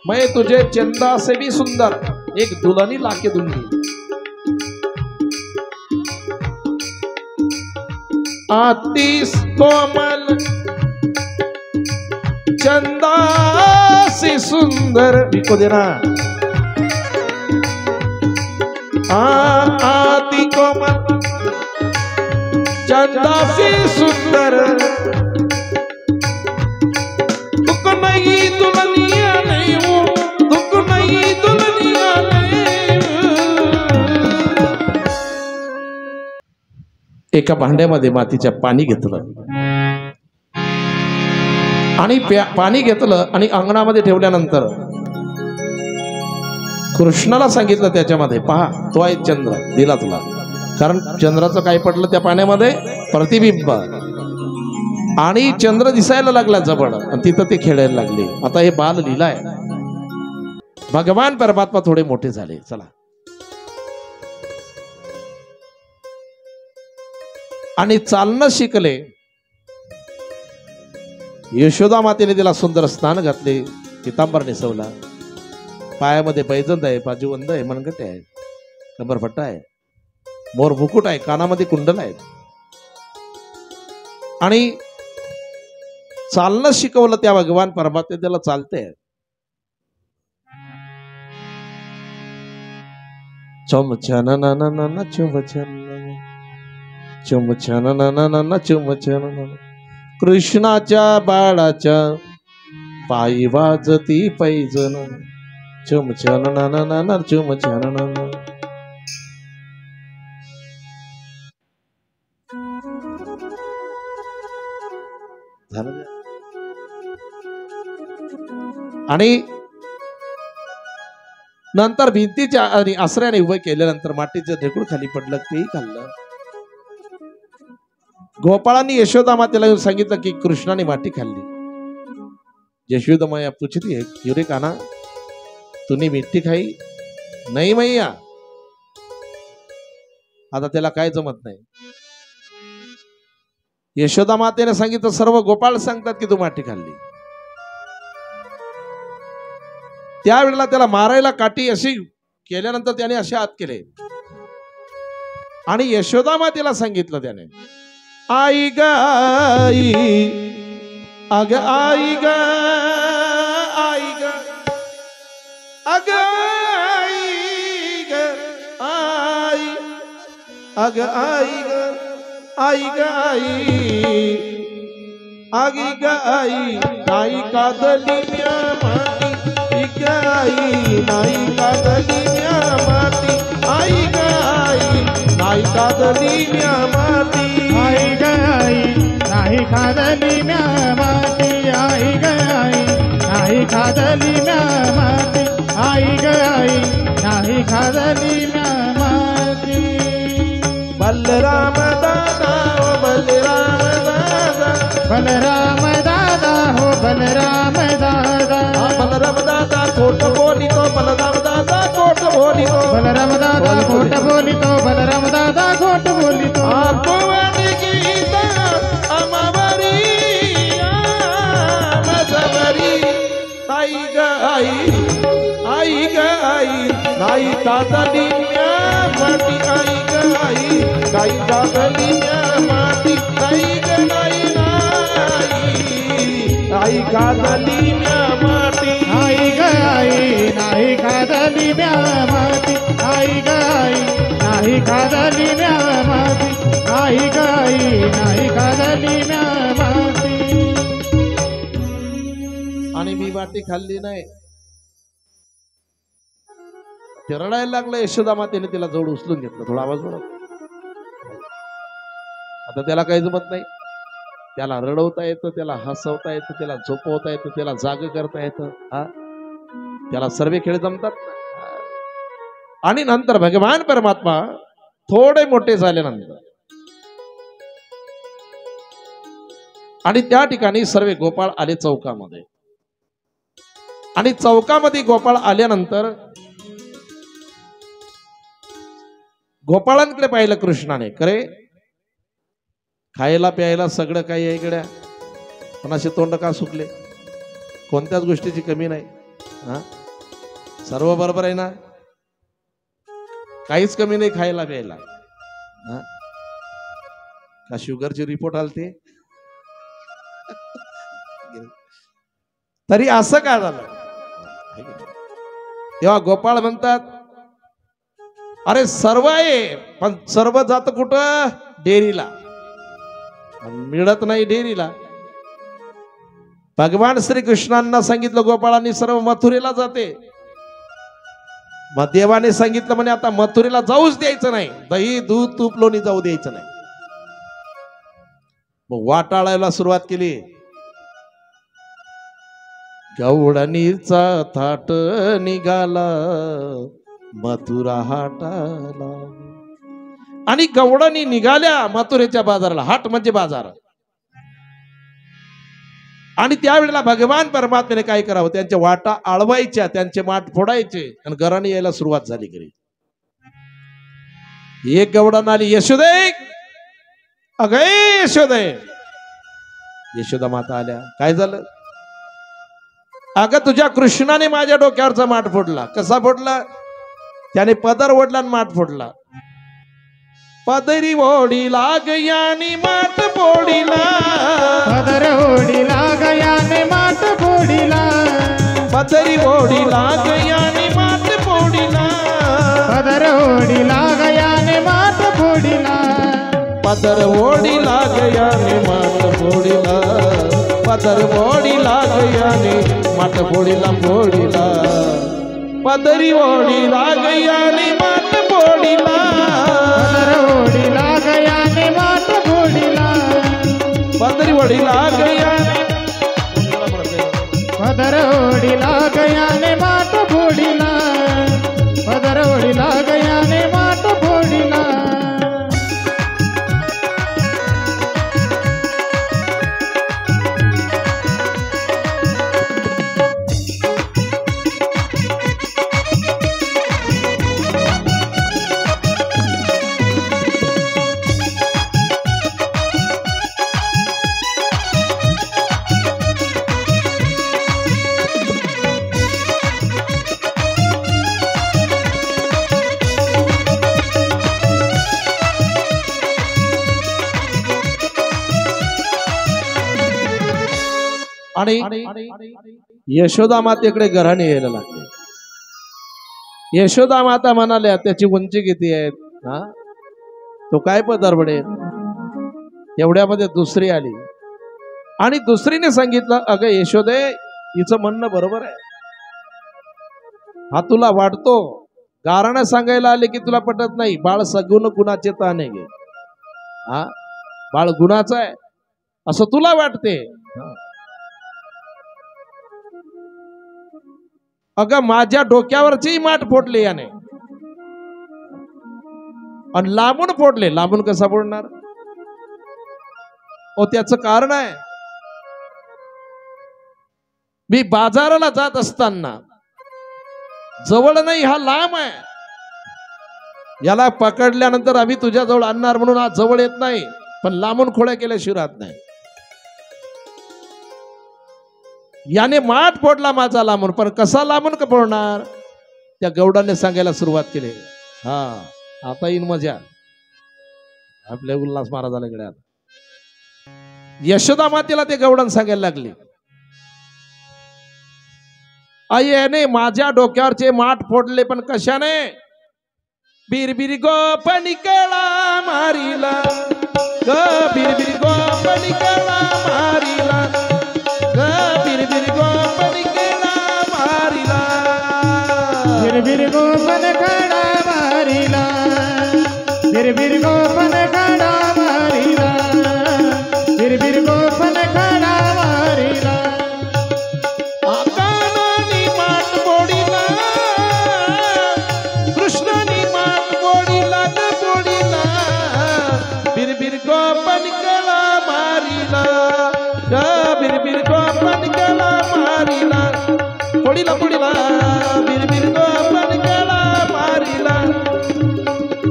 मैं तुझे चंदा से भी सुंदर एक दुल्हनी लाके दूंगी. आतीस कोमल चंदा से सुंदर को देना. आती कोमल चंदा से सुंदर, दुख नहीं दुल्हनिया नहीं हूं, दुख नहीं दुल्हनिया नहीं. एका भांड्यामध्ये मातीच्या पाणी घेतलं आणि पाणी घेतलं आणि अंगणामध्ये ठेवल्यानंतर कृष्णाला सांगितलं त्याच्यामध्ये पहा तो आहे चंद्र, दिला तुला. कारण चंद्राचं काय पडलं त्या पाण्यामध्ये? प्रतिबिंब. आणि चंद्र दिसायला लागला जवळ आणि तिथं ते खेळायला लागले. आता हे बाल लीला आहे. भगवान परमात्मा थोडे मोठे झाले. चला आणि चालणं शिकले. यशोदा मातेने तिला सुंदर स्नान घातले, पितांबर नेसवला, पायामध्ये पैजंद आहे, बाजूबंद आहे, मनगटे आहे, कमरपट्टा आहे, मोर मुकुट आहे, कानामध्ये कुंडल आहेत. आणि चालणं शिकवलं त्या भगवान परमात्मे त्याला चालते. चम छन न चुम छन, चुम छन न चुम छन. कृष्णाच्या बाळाच्या पायी वाजती पैजन, चुम छन न चुम छन. आणि नंतर भिंतीच्या आणि आसऱ्याने उभं केल्यानंतर मातीचं ढेकूळ खाली पडलं, तेही खाल्लं. गोपाळांनी यशोदा मातेला येऊन सांगितलं की कृष्णाने माती खाल्ली. यशोदा माया पूछती है क्यों रे कान्हा, तूने मिट्टी खाई? नाही मैया. आता त्याला काय जमत नाही. यशोदा मातेने सांगितलं, सर्व गोपाळ सांगतात की तू माती खाल्ली. त्यावेळेला त्याला मारायला काठी अशी केल्यानंतर त्याने असे हात केले आणि यशोदा मातेला सांगितलं त्याने, आई ग आई, अग आई ग आई ग, अग आई ग आई, अग आई ग आई ग आई, आगी ग आई, नाही कादली म्या माती ग आई, नाही कादली म्या माती, आई ग आई, नाही कादली म्या माती, आई ग आई, नाही खादली म्या माती, आई ग आई, नाही खादली म्या माती, आई ग आई, नाही खादली म्या माती. बलराम दादा हो बलराम दादा, बलराम दादा हो बलराम दादा, बलराम दादा खोट बोली तो, बलराम दादा खोट बोली तो, बलराम दादा खोट बोली तो, बलराम दादा खोट बोली तो. आकोवानी गीता अमावरी आमजवरी, आई ग आई ग आई, नाही कादली म्या माती, आई ग आई, नाही कादली म्या माती, आई ग नाही आई कादली म्या माती, आई ग आई, नाही खादली म्या माती, आई ग आई, नाही खादली म्या माती, आई ग आई, नाही खादली म्या माती. आणि मी माती खाल्ली नाही. ते रडायला लागलं. यशोदा मातेने तिला जवळ उचलून घेतलं. थोडा आवाज वाढव. आता त्याला काही जमत नाही. त्याला रडवता येतं, त्याला हसवता येतं, त्याला झोपवता येतं, त्याला जाग करता येतं. त्याला सर्व खेळ जमतात. आणि नंतर भगवान परमात्मा थोडे मोठे झाल्यानंतर आणि त्या ठिकाणी सर्व गोपाळ आले चौकामध्ये. आणि चौकामध्ये गोपाळ आल्यानंतर गोपाळांकडे पाहिलं कृष्णाने. खरे खायला प्यायला सगळं काही आहे इकड्या, पण असे तोंड का सुकले? कोणत्याच गोष्टीची कमी नाही. सर्व बरोबर आहे ना? काहीच कमी नाही खायला प्यायला. का शुगरची रिपोर्ट आलते तरी असं काय झालं? तेव्हा गोपाळ म्हणतात, अरे सर्व आहे, पण सर्व जात कुठं? डेअरीला. मिळत नाही डेअरीला. भगवान श्रीकृष्णांना सांगितलं गोपाळांनी सर्व मथुरेला जाते. मग देवाने सांगितलं म्हणे आता मथुरेला जाऊच द्यायचं नाही, दही दूध तूप लोणी जाऊ द्यायचं नाही. मग वाटाळायला सुरुवात केली. गवळणीचा थाट निघाला मथुरा हाटाला. आणि गवळणी निघाल्या मथुरेच्या बाजाराला. हाट म्हणजे बाजार. आणि त्यावेळेला भगवान परमात्म्याने काय करावं? त्यांच्या वाटा आळवायच्या, त्यांचे माठ फोडायचे आणि घराने यायला सुरुवात झाली घरी. एक गवळण आली, यशोदे, अगं यशोदे. यशोदा माता आल्या. काय झालं? अगं तुझ्या कृष्णाने माझ्या डोक्यावरचा माठ फोडला. कसा फोडला? त्याने पदर ओढला आणि माठ फोडला. पदरी ओढीला गयाने माठ फोडिला, पदर ओढीला गयाने माठ फोडिला, पदरी ओढीला गयाने माठ फोडिला, पदर ओढीला गयाने माठ फोडिला, पदर ओढीला गयाने माठ फोडिला, पदर ओढीला गयाने माठ फोडिला फोडिला, पदरी ओढीला गयाने माठ फोडिला, पदर ओढीला गयाने माठ फोडिला, पदरी ओढीला गयाने, पदर ओढीला गयाने माठ फोडिला, पदर ओढीला गयाने माठ फोडिला. आणि यशोदा मातेकडे घराणे यायला लागले. यशोदा माता म्हणाल्या त्याची उंची किती आहे, हा तो काय पदरबडे. एवढ्यामध्ये दुसरी आली आणि दुसरीने सांगितलं, अगं यशोदे, हिचं म्हणणं बरोबर आहे. हा तुला वाटतो, कारण सांगायला आले की तुला पटत नाही. बाळ सगुण गुणाचे ताने घे. हा बाळ गुणाचं आहे असं तुला वाटते. अगं माझ्या डोक्यावरची माठ फोडली याने, आणि लांबून फोडले. लांबून कसा फोडणार? ओ त्याचं कारण आहे, मी बाजाराला जात असताना जवळ नाही, हा लांब आहे. याला पकडल्यानंतर आम्ही तुझ्या जवळ आणणार म्हणून हा जवळ येत नाही, पण लांबून खोड्या केल्याशिवाय राहत नाही. याने माठ फोडला माझा लांबून, पण कसा लांबून का फोडणार? त्या गौडाने सांगायला सुरुवात केली. हा आता येईन मजा, आपल्या उल्हास महाराजाला कडे आता. यशोदा मातेला ते गौडन सांगायला लागले, आई याने माझ्या डोक्यावरचे माठ फोडले, पण कशाने? बिरबिरी गोपनी कळा मारीला, ग बिरबिरी गोपनी कळा मारीला, ग बिरबिरी गोपनी कळा मारीला, बिरबिर गोपन खडा मारीला, बिरबिर गोपन खडा मारीला, बिरबिर गोपन खडा मारीला. आकानानी माठ बोडीला, कृष्णानी माठ बोडीला ग बोडीला, बिरबिर गोपन कळा मारीला, ग बिरबिर गोपन कळा मारीला, बोडीला बोडीला, बिरबिर गोपन कळा मारीला,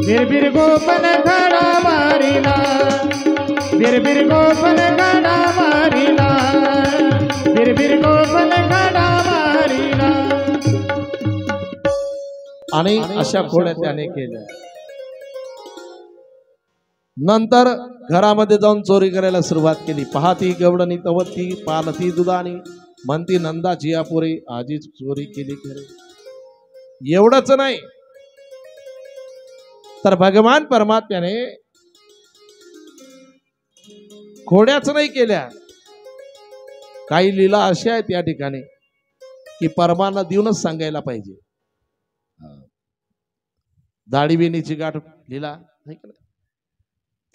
बिरबिर गोपन खडा मारीला, बिरबिर गोपन खडा मारीला, बिरबिर गोपन खडा मारीला. आणि अशा खोड्या त्याने केल्या. नंतर घरामध्ये जाऊन चोरी करायला सुरुवात केली. पाहती गवडणी तवती पालती दुधानी, म्हणती नंदाची यापुरी आजीच चोरी केली खरे. एवढंच नाही तर भगवान परमात्म्याने खोड्याच नाही केल्या. काही लीला अशा आहेत या ठिकाणी की परमाना देऊनच सांगायला पाहिजे. दाढी बेनीची गाठ लीला नाही का?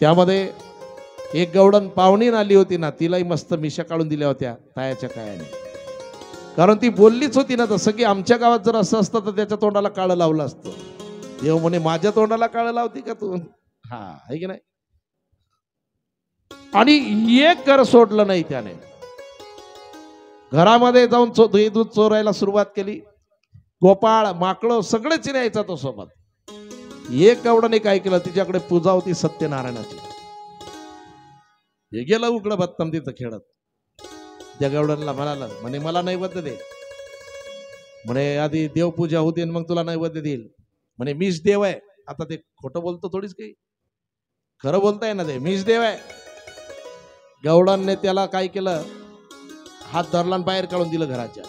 त्यामध्ये एक गवडण पाहुणीन आली होती ना, तिलाही मस्त मिशा काढून दिल्या होत्या तायाच्या कायाने, कारण ती बोललीच होती ना तसं की आमच्या गावात जर असं असतं तर त्याच्या तोंडाला काळं लावलं असतं. देव म्हणे माझ्या तोंडाला काळं लावती का तू? हा आहे की नाही. आणि एक कर सोडलं नाही त्याने. घरामध्ये जाऊन दूध चोरायला सुरुवात केली. गोपाळ माकळ सगळेच न्यायचा तो सोबत. एक गवडाने काय केलं, तिच्याकडे पूजा होती सत्यनारायणाची. हे गेलं उकडं बत्तम तिथं खेळत. त्या गवडांना म्हणाला, म्हणे मला नैवेद्य दे. म्हणे आधी देवपूजा होती मग तुला नैवेद्य देईल. म्हणे मीच देव आहे. आता ते खोटं बोलतो थोडीच काही, खरं बोलताय ना, ते मीच देव आहे. गवडांनी त्याला काय केलं, हात धरला बाहेर काढून दिलं घराच्या.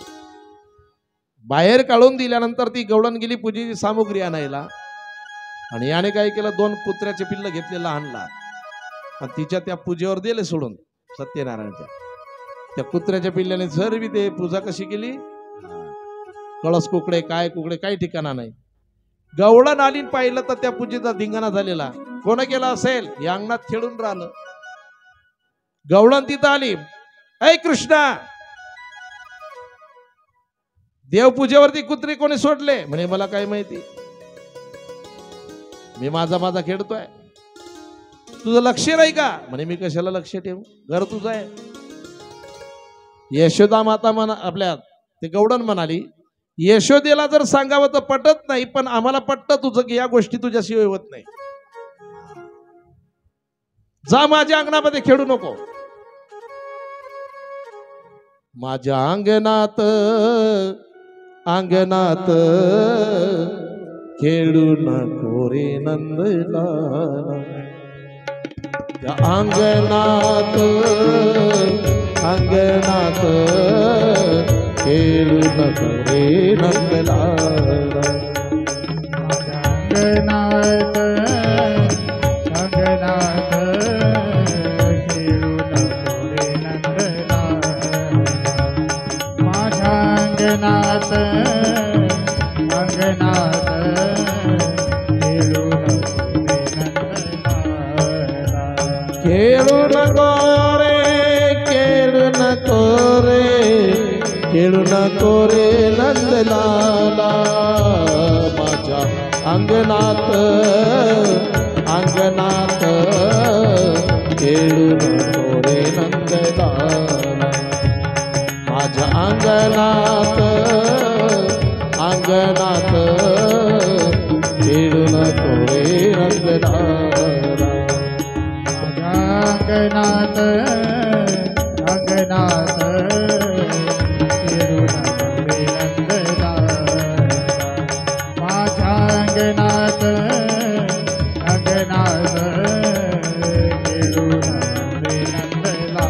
बाहेर काढून दिल्यानंतर ती गवडण गेली पूजेची सामुग्री आणायला, आणि याने काय केलं, 2 कुत्र्याचे पिल्ल घेतले लहान लहान, आणि तिच्या त्या पूजेवर दिले सोडून सत्यनारायणच्या. त्या कुत्र्याच्या पिल्ल्याने सर्व ते पूजा कशी केली, कळस कुकडे काय कुकडे काही ठिकाणा नाही. गवडण आली पाहिलं तर त्या पूजेचा धिंगाणा झालेला. कोण केला असेल, या अंगणात खेळून राहिलं. गवडण तिथं आली, ऐ कृष्णा, देवपूजेवरती कुत्रे कोणी सोडले? म्हणे मला काय माहिती, मी माझा खेळतोय, तुझं लक्ष नाही का? म्हणे मी कशाला लक्ष ठेवू, घर तुझं आहे. यशोदा माता म्हणा आपल्या ते गवडण म्हणाली, यशोदेला जर सांगावं तर पटत नाही, पण आम्हाला पटतं तुझं की या गोष्टी तुझ्याशिवाय होत नाही. जा माझ्या अंगणामध्ये खेळू नको. माझ्या अंगणात अंगणात खेळू नको रे नंदलाला. त्या अंगणात अंगणात खेळू नको रे नंदलाला. अंगणात अंगणात खेळू नको रे नंदलाला. माझ्या अंगणात अंगणात खेळू नको रे नंदलाला. खेळू नको रे नंदलाला. माझ्या अंगणात अंगणात खेळू नको रे नंदलाला. माझ्या अंगणात अंगणात खेळू नको रे नंदलाला. अंगणात अंगणात खेळू नको रे नंदलाला. माझ्या अंगणात अंगणात खेळू नको रे नंदलाला.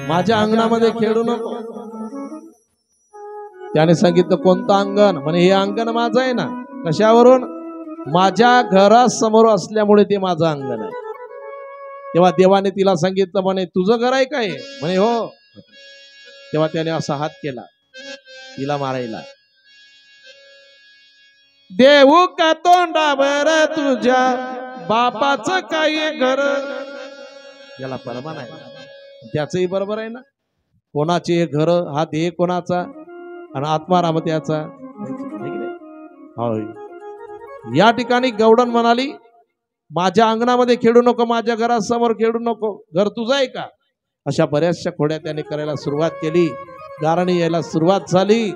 माझ्या अंगणामध्ये खेळू नको. त्याने सांगितलं कोणतं अंगण? म्हणे हे अंगण माझं आहे ना. कशावरून? माझ्या घरासमोर असल्यामुळे ते माझं अंगण आहे. तेव्हा देवाने तिला सांगितलं म्हणे तुझं घर आहे काय? म्हणे हो. तेव्हा त्याने असा हात केला तिला मारायला. देऊ का तोंडावर तुझ्या बापाचं काही घर? याला परमान आहे, त्याचंही बरोबर आहे ना. कोणाचे घर? हा देह कोणाचा आणि आत्मा रामत्याचा. होय. या ठिकाणी गवडण म्हणाली माझ्या अंगणामध्ये खेळू नको, माझ्या घरासमोर खेळू नको. घर तुझं आहे का? अशा बऱ्याचशा खोड्या त्याने करायला सुरुवात केली. गारणी यायला सुरुवात झाली.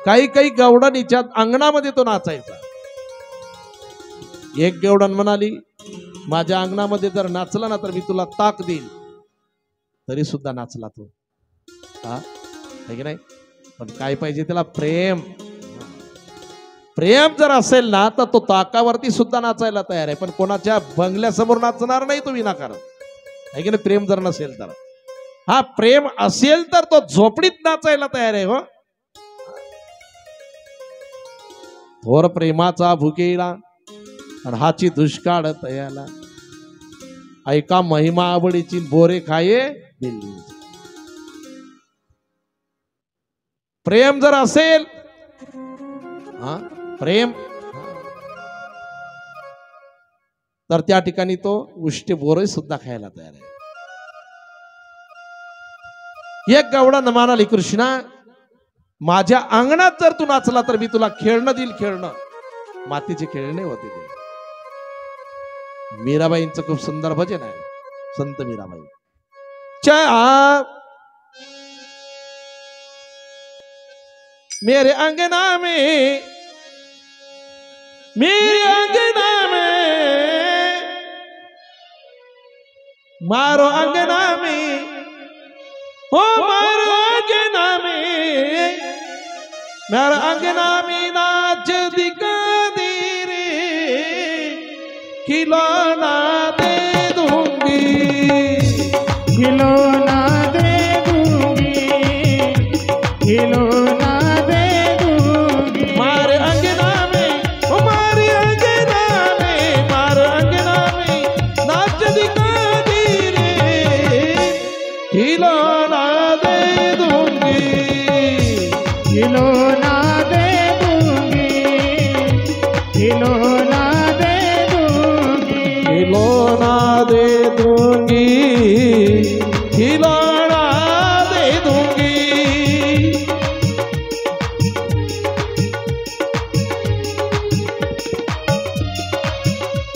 काही काही गवडण हिच्या अंगणामध्ये तो नाचायचा. एक गवडण म्हणाली माझ्या अंगणामध्ये जर नाचला ना तर मी तुला ताक देईल. तरी सुद्धा नाचला तो. हा आहे की नाही? पण काय पाहिजे त्याला? प्रेम. प्रेम जर असेल ना तर तो ताकावरती सुद्धा नाचायला तयार आहे. पण कोणाच्या बंगल्यासमोर नाचणार नाही तो विनाकारण. आहे की नाही? प्रेम जर नसेल तर. हा प्रेम असेल तर तो झोपडीत नाचायला तयार आहे. हो, थोर प्रेमाचा भुकेला आणि हाची दुष्काळ तयाला. ऐका महिमा आवडीची बोरे खाये दिल्ली. प्रेम जर असेल, हा प्रेम, तर त्या ठिकाणी तो उष्टे बोरे सुद्धा खायला तयार आहे. एक गवडण म्हणाली कृष्णा माझ्या अंगणात जर तू नाचला तर मी तुला खेळणं देईल. खेळणं मातीचे खेळणे होते ते. मीराबाईंचं खूप सुंदर भजन आहे. संत मीराबाई मेरे अंगना में, मेरे अंगना में, मारो अंगना में, हो मारो अंगना में, मेरा अंगना में नाच दिखा दे रे, खिलौना दे दूंगी, खिलौना दे दूंगी, खिलौना दे दूंगी. मारे अंगना में, हमारे अंगना में, मारे अंगना में नाच दिखा दे रे, खिलौना दे दूंगी, खिलौना दे दूंगी, खिलौना दे दूंगी, खिलौना दे दूंगी, खिलौना दे दूंगी.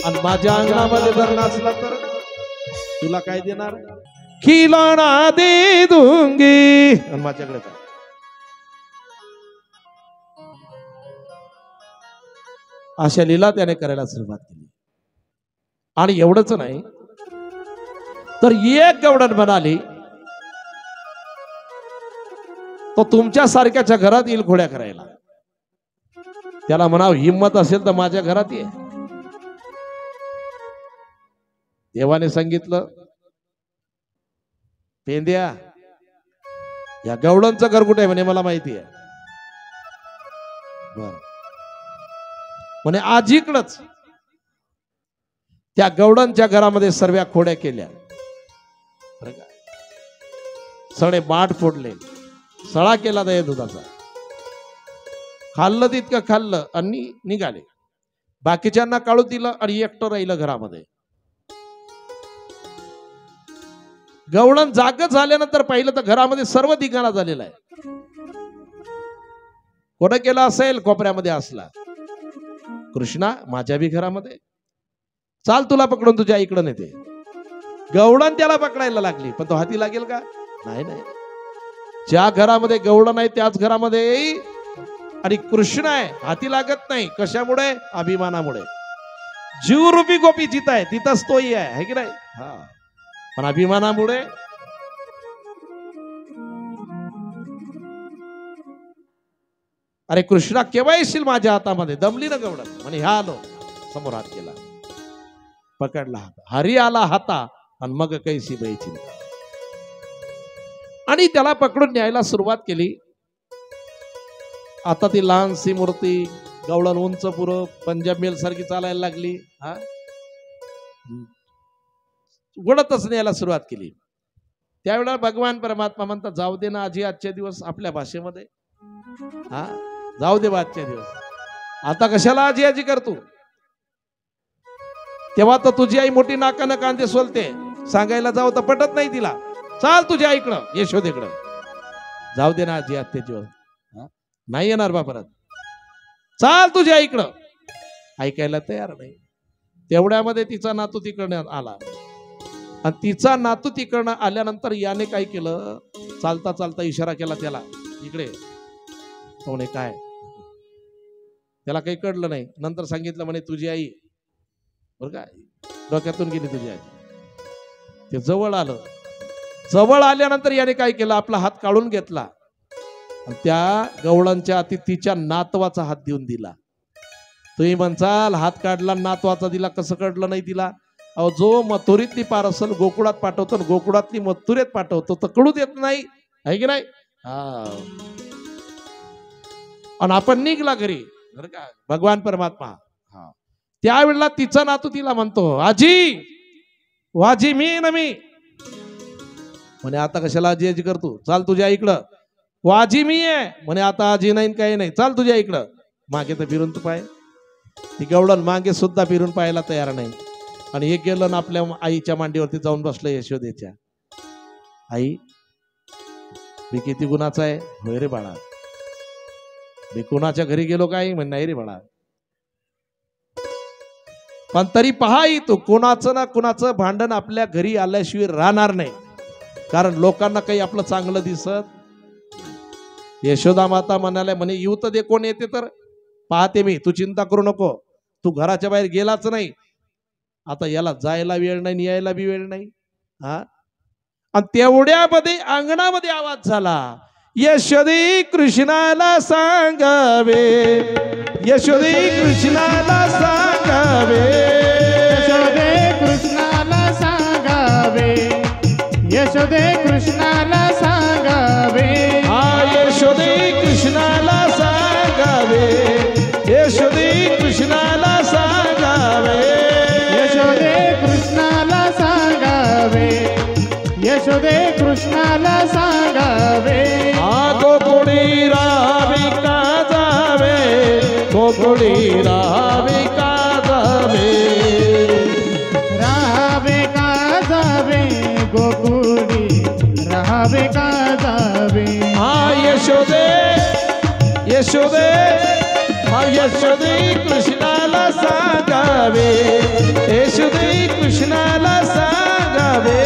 आणि माझ्या अंगणामध्ये जर नाचला तर तुला काय देणार? खिलौना दे दूंगी. आणि माझ्याकडे काय? अशा लीला त्याने करायला सुरुवात केली. आणि एवढंच नाही तर एक गवडण म्हणाली तो तुमच्या सारख्याच्या घरात येईल खोड्या करायला. त्याला म्हणाव हिम्मत असेल तर माझ्या घरात ये. देवाने सांगितलं पेंद्या या गवळणचं घर कुठे आहे म्हणे मला माहिती आहे. बर म्हणे आजीकडच त्या गवळणच्या घरामध्ये सर्व खोड्या केल्या. सडे बाट फोडले, सळा केला दया दुधाचा, खाल्लं तितकं खाल्लं आणि निघाले. बाकीच्यांना काढू दिलं आणि एकटं राहिलं घरामध्ये. गवळण जाग झाल्यानंतर पाहिलं तर घरामध्ये सर्व ठिकाणा झालेला आहे. कोण केलं असेल? कोपऱ्यामध्ये असला कृष्णा माझ्या बी घरामध्ये, चाल तुला पकडून तुझ्या आईकडे नेते. गवळण त्याला पकडायला लागली, पण तो हाती लागेल का? नाही नाही. ज्या घरामध्ये गवळण आहे त्याच घरामध्ये आणि कृष्ण आहे, हाती लागत नाही. कशामुळे? अभिमानामुळे. जीवरूपी गोपी जिथं आहे तिथंच तोही आहे की नाही? हा, पण अभिमानामुळे अरे कृष्णा केव्हा येशील माझ्या हातामध्ये? दमली ना गवळण. म्हणे ह्या आलो. समोर हात केला, पकडला हात. हरी आला हाता आणि मग कैसी बाईची. आणि त्याला पकडून न्यायला सुरुवात केली. आता ती लहानशी मूर्ती गवळण उंच पुरं पंजाब मेल सारखी चालायला लागली. हा, उघडतच न्यायला सुरुवात केली. त्यावेळेला भगवान परमात्मा म्हणतात जाऊ दे ना आजी आजच्या दिवस, आपल्या भाषेमध्ये. हा, जाऊ दे बा आजच्या दिवस. आता कशाला आजी आजी करतो? तेव्हा तर तुझी आई मोठी नाकानं कांदे सोलते, सांगायला जाऊ तर पटत नाही तिला. चाल तुझ्या आईकडं, यशोदेकडं. जाऊ दे ना आजी आजच्या दिवस, नाही येणार बा परत. चाल तुझ्या आईकडं. ऐकायला तयार नाही. तेवढ्यामध्ये तिचा नातू तिकडनं आला आणि तिचा नातू तिकडनं आल्यानंतर याने काय केलं? चालता चालता इशारा केला त्याला, इकडे. तो म्हणे काय? त्याला काही कळलं नाही. नंतर सांगितलं म्हणे तुझी आई, बरं का, डोक्यातून गेली तुझी आई. ते जवळ आलं. जवळ आल्यानंतर याने काय केलं? आपला हात काढून घेतला आणि त्या गवळणच्या हाती तिच्या नातवाचा हात देऊन दिला. तुम्ही म्हणसाल हात काढला नातवाचा दिला, कसं कळलं नाही तिला? अहो, जो मथुरीतली पार्सल गोकुळात पाठवतो, गोकुळातली मथुरेत पाठवतो, तर कळू देत नाही, आहे की नाही? हा, आणि आपण निघला घरी, बरं का, भगवान परमात्मा. हा, त्यावेळेला तिचा नातू तिला म्हणतो आजी, वाजी मी ना मी. म्हणे आता कशाला आजी आजी करतो? चाल तुझ्या इकडं. वाजी मी आहे. म्हणे आता आजी नाही काही नाही, चाल तुझ्या इकडं. मागे तर फिरून तू पाय. ती गवळण मागे सुद्धा फिरून पाहायला तयार नाही. आणि एक गेलं ना आपल्या आईच्या मांडीवरती जाऊन बसलं यशोदेच्या. आई, मी किती गुणाचा आहे? होय रे बाळा. मी कोणाच्या घरी गेलो काय? म्हण नाही रे बाळा. पण तरी पहा, तो कोणाचं ना कोणाचं भांडण आपल्या घरी आल्याशिवाय राहणार नाही. कारण लोकांना काही आपलं चांगलं दिसत. यशोदा माता म्हणाल्या म्हणे येऊ तर दे, कोण येते तर पाहते मी, तू चिंता करू नको. तू घराच्या बाहेर गेलाच नाही. आता याला जायला वेळ नाही, यायला बी वेळ नाही. हा, आणि तेवढ्यामध्ये अंगणामध्ये आवाज झाला, यशोदे कृष्णाला सांगावे, यशोदे कृष्णाला सांगावे, यशोदे कृष्णाला सांगावे, यशोदे कृष्णाला सांगावे. हा, यशोदे कृष्णाला सांगावे, यशोदे कृष्णाला सांगावे, यशोदे कृष्णाला सांगावे, यशोदे कृष्णाला सांगावे. हा, गोकुळी राहावी का जावे, गोकुळी राहावी का जावे, राहावे का जावे, गोकुळी राहावे का जावे. हा, यशोदे यशोदे, हा, यशोदे कृष्णाला सांगावे, यशोदे कृष्णाला सांगावे,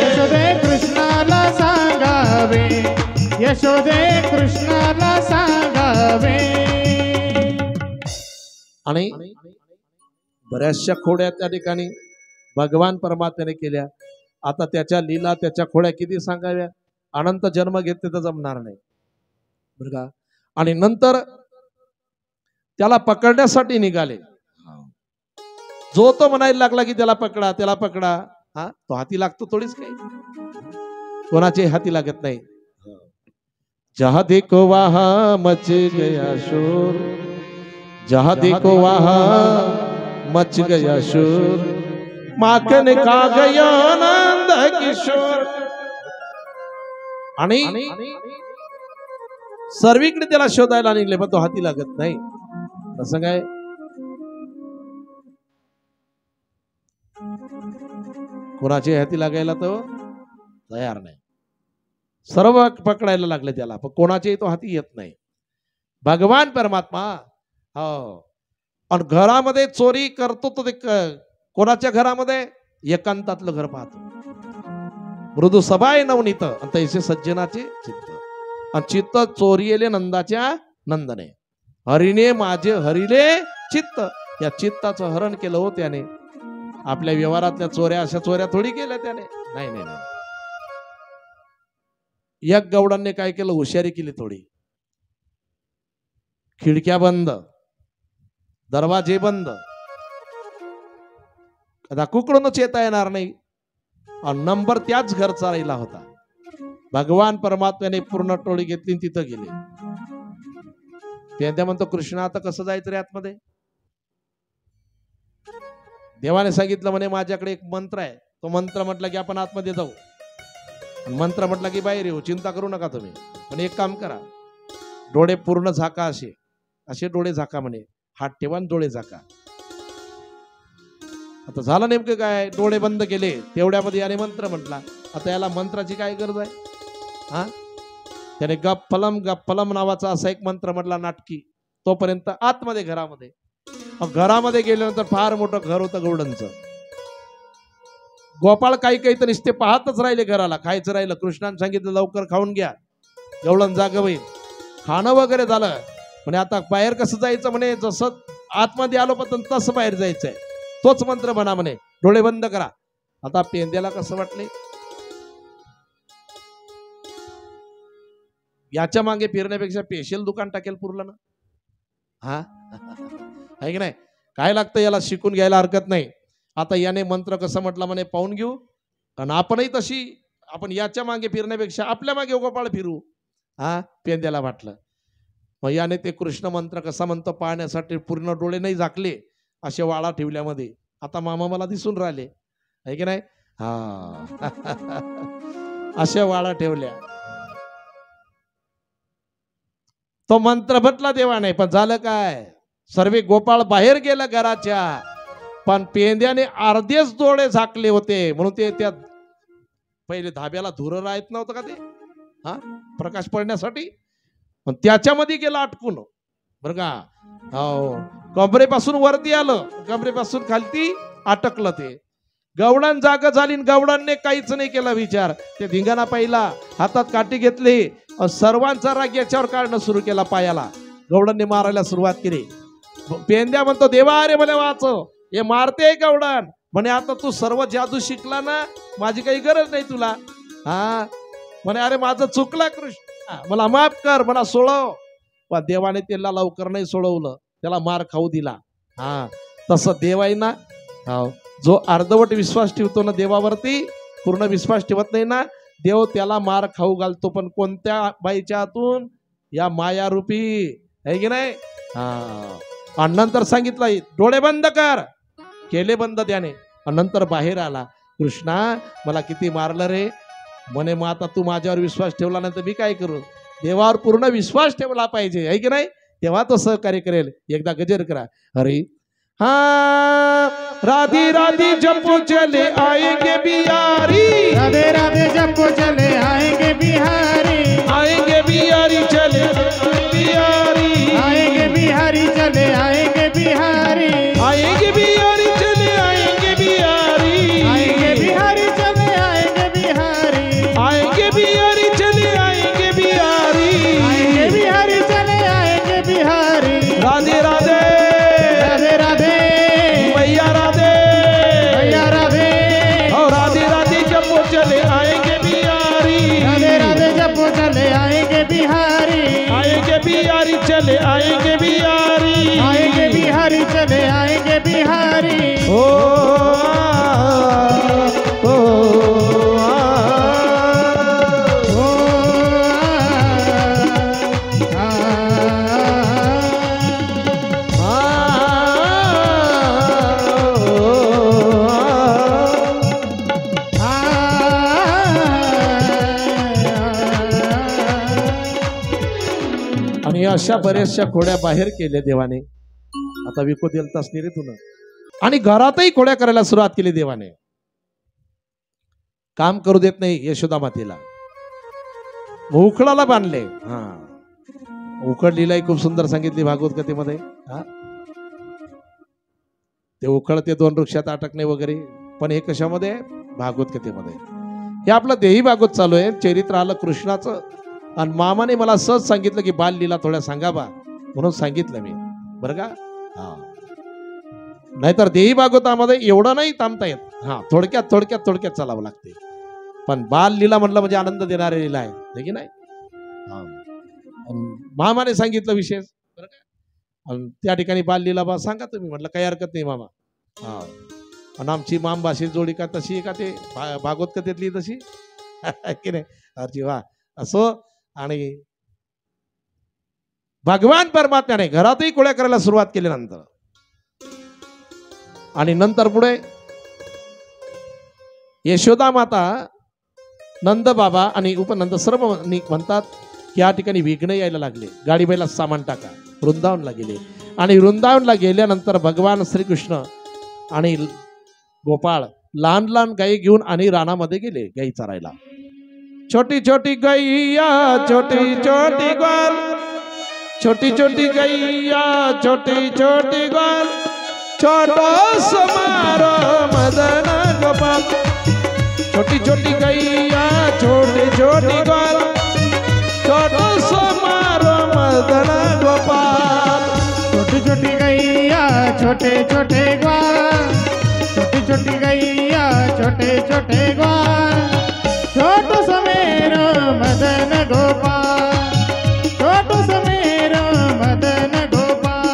यशोदे कृष्णाला सांगावे, यशोदे कृष्णाला सांगावे. आणि बऱ्याचशा खोड्या त्या ठिकाणी भगवान परमात्म्याने केल्या. आता त्याच्या लीला, त्याच्या खोड्या किती सांगाव्या? अनंत जन्म घेतले तर जमणार नाही, बरं का. आणि नंतर त्याला पकडण्यासाठी निघाले. जो तो म्हणायला लागला की त्याला पकडा, त्याला पकडा. हा, तो हाती लागतो थोडीच काही, कोणाचे हाती लागत नाही. जहां देखो वहां मच गया शोर, जहां देखो वहां मच गया शोर, माखन खा गया नंद किशोर. आणि सर्वीकडे त्याला शोधायला निघले, पण तो हाती लागत नाही. कसं काय? कोणाचे हाती लागायला तो तयार नाही. सर्व पकडायला लागले त्याला, पण कोणाचे तो हाती येत नाही. भगवान परमात्मा हो. आणि घरामध्ये चोरी करतो तो ते कोणाच्या घरामध्ये? एकांतातलं घर पाहतो. मृदू सभाय नवनीत आणि तैसे सज्जनाचे चित्त. आणि चित्त चोरीले नंदाच्या नंदने, हरिने माझे हरिले चित्त. या चित्ताचं हरण केलं हो त्याने. आपल्या व्यवहारातल्या चोऱ्या अशा चोऱ्या थोडी केल्या त्याने. नाही नाही नाही. एक गवडांनी काय केलं? हुशारी केली थोडी. खिडक्या बंद, दरवाजे बंद, आता कुकडूनच येता येणार नाही. नंबर त्याच घरचा राहिला होता. भगवान परमात्म्याने पूर्ण टोळी घेतली, तिथं गेले. त्या म्हणतो, कृष्ण आता कसं जायचं रे आतमध्ये? देवाने सांगितलं म्हणे माझ्याकडे एक मंत्र आहे, तो मंत्र म्हटला की आपण आतमध्ये जाऊ, मंत्र म्हटला की बाहेर येऊ, चिंता करू नका तुम्ही. पण एक काम करा, डोळे पूर्ण झाका, असे असे डोळे झाका म्हणे, हात ठेवा डोळे झाका. आता झालं नेमकं काय? डोळे बंद केले, तेवढ्यामध्ये याने मंत्र म्हटला. आता याला मंत्राची काय गरज आहे? हा, त्याने गप्पलम नावाचा असा एक मंत्र म्हटला नाटकी. तोपर्यंत आतमध्ये घरामध्ये, घरामध्ये गेल्यानंतर फार मोठं घर होतं गवडणचं. गोपाळ काही काही तर नुसते पाहतच राहिले घराला. खायचं राहिलं, कृष्णाने सांगितलं लवकर खाऊन घ्या, गवळण जागा होईल. खाणं वगैरे झालं म्हणे, आता बाहेर कसं जायचं म्हणे, जसं आतमध्ये आलो पण तसं बाहेर जायचंय, तोच मंत्र म्हणा म्हणे, डोळे बंद करा. आता पेंद्याला कसं वाटले, याच्या मागे फिरण्यापेक्षा स्पेशल दुकान टाकेल पुरलं ना. हा आहे की नाही? काय लागतं याला, शिकून घ्यायला हरकत नाही. आता याने मंत्र कसं म्हटला म्हणे पाहून घेऊ, आणि आपणही तशी, आपण याच्या मागे फिरण्यापेक्षा आपल्या मागे गोपाळ फिरू. हा, पेंद्याला वाटलं. मग याने ते कृष्ण मंत्र कसा म्हणतो पाहण्यासाठी पूर्ण डोळे नाही झाकले, असे वाळा ठेवल्यामध्ये. आता मामा मला दिसून राहिले, आहे की नाही? हा अशा वाळा ठेवल्या. तो मंत्र म्हटला देवाने, पण झालं काय? सर्वे गोपाळ बाहेर गेला घराच्या, पण पेंद्याने अर्धेच डोळे झाकले होते. म्हणून ते त्या पहिले धाब्याला धुरं राहत नव्हतं का ते, हा, प्रकाश पडण्यासाठी, पण त्याच्यामध्ये गेला अटकून, बरं का. हो, कमरेपासून वरती आलं, कमरेपासून खालती अटकलं. ते गवडान जागा झाली, गवडांनी काहीच नाही केला विचार. ते धिंगाणा पाहिला, हातात काठी घेतली, सर्वांचा राग याच्यावर काढणं सुरू केला. पायाला गवडांनी मारायला सुरुवात केली. पेंद्या म्हणतो, देवा अरे मला वाचव, हे मारते गवडण म्हणे. आता तू सर्व जादू शिकला ना, माझी काही गरज नाही तुला. हा म्हणे, अरे माझं चुकला कृष्ण, मला माफ कर, मला सोडव. पण देवाने त्याला लवकर नाही सोडवलं, त्याला मार खाऊ दिला. हा, तसं देव आहे ना, जो अर्धवट विश्वास ठेवतो ना देवावरती, पूर्ण विश्वास ठेवत नाही ना, देव त्याला मार खाऊ घालतो. पण कोणत्या बाईच्या हातून? या मायारूपी, आहे की नाही? हा, आणि नंतर सांगितलं डोळे बंद कर, केले बंद त्याने. आणि नंतर बाहेर आला, कृष्णा मला किती मारलं रे म्हणे. मग आता तू माझ्यावर विश्वास ठेवला नाही तर मी काय करू? देवावर पूर्ण विश्वास ठेवला पाहिजे, आहे की नाही? तेव्हा तो सहकार्य करेल. एकदा गजर करा, अरे हाँ राधे राधे जपो चले आएंगे बिहारी, राधे राधे जपो चले आएंगे बिहारी, आएंगे बिहारी चले बिहारी, आएंगे बिहारी चले आएंगे बिहारी, आएंगे बिहारी चले आएंगे बिहारी, आएंगे बिहारी चले आएंगे बिहारी, आएंगे बिहारी चले आएंगे बिहारी, आएंगे बिहारी चले आएंगे बिहारी। राधे राधे राधे राधे मैया राधे मैया राधे, और राधे राधे जपो चले आएंगे बिहारी, राधे राधे जपो चले आएंगे बिहारी, आएंगे बिहारी। बिहारी चले आएंगे बिहारी, आएंगे बिहारी चले आएंगे बिहारी। ओ ओ आणि अशा बऱ्याचशा खोड्या बाहेर केल्या देवाने। आता विकू दिलतास रे तुला, आणि घरातही खोड्या करायला सुरुवात केली देवाने। काम करू देत नाही यशोदा मातेला, उखळाला बांधले। हा, उखळ लीलाही खूप सुंदर सांगितली भागवत कथेमध्ये। हा, ते उखळ ते 2 वृक्षात अटकणे वगैरे, पण हे कशामध्ये? भागवत कथेमध्ये। हे आपलं देही भागवत चालू आहे, चरित्र आलं कृष्णाचं, आणि मामाने मला सहज सांगितलं की बाल लीला थोड्या सांगा बा, म्हणून सांगितलं मी, बरं का? हा, नाहीतर देही भागवतामध्ये एवढं नाही थांबता येत। हा, थोडक्यात थोडक्यात थोडक्यात चालावं लागते, पण बाल लीला म्हटलं म्हणजे आनंद देणारी लीला आहे की नाही? हा, मामाने सांगितलं विशेष, बरं का? आणि त्या ठिकाणी बाल लीला बा सांगा तुम्ही, म्हटलं काही हरकत नाही मामा। हा, आणि आमची माम भाषेत जोडी का तशी आहे का ते भागवत कथेतली तशी की नाही? अरे वा, असो। आणि भगवान परमात्म्याने घरातही खोड्या करायला सुरुवात केल्यानंतर, आणि नंतर पुढे यशोदा माता, नंद बाबा आणि उपनंद सर्व म्हणतात की या ठिकाणी विघ्न यायला लागले, गाडी बैला सामान टाका, वृंदावनला गेले। आणि वृंदावनला गेल्यानंतर भगवान श्रीकृष्ण आणि गोपाळ लहान लहान गायी घेऊन आणि रानामध्ये गेले गायी चरायला। छोटी छोटी गैया छोटी छोटी ग्वाल, छोटी छोटी गैया छोटी छोटी ग्वाल, छोटो समारो मदन गोपाल। छोटी छोटी गैया छोटी छोटी ग्वाल, छोटो समारो मदन गोपाल। छोटी छोटी गैया छोटे छोटे ग्वाल, छोटी छोटी गैया छोटे छोटे ग्वाल, छोटो समेरो मदन गोपाल, छोटो समेरो मदन गोपाल।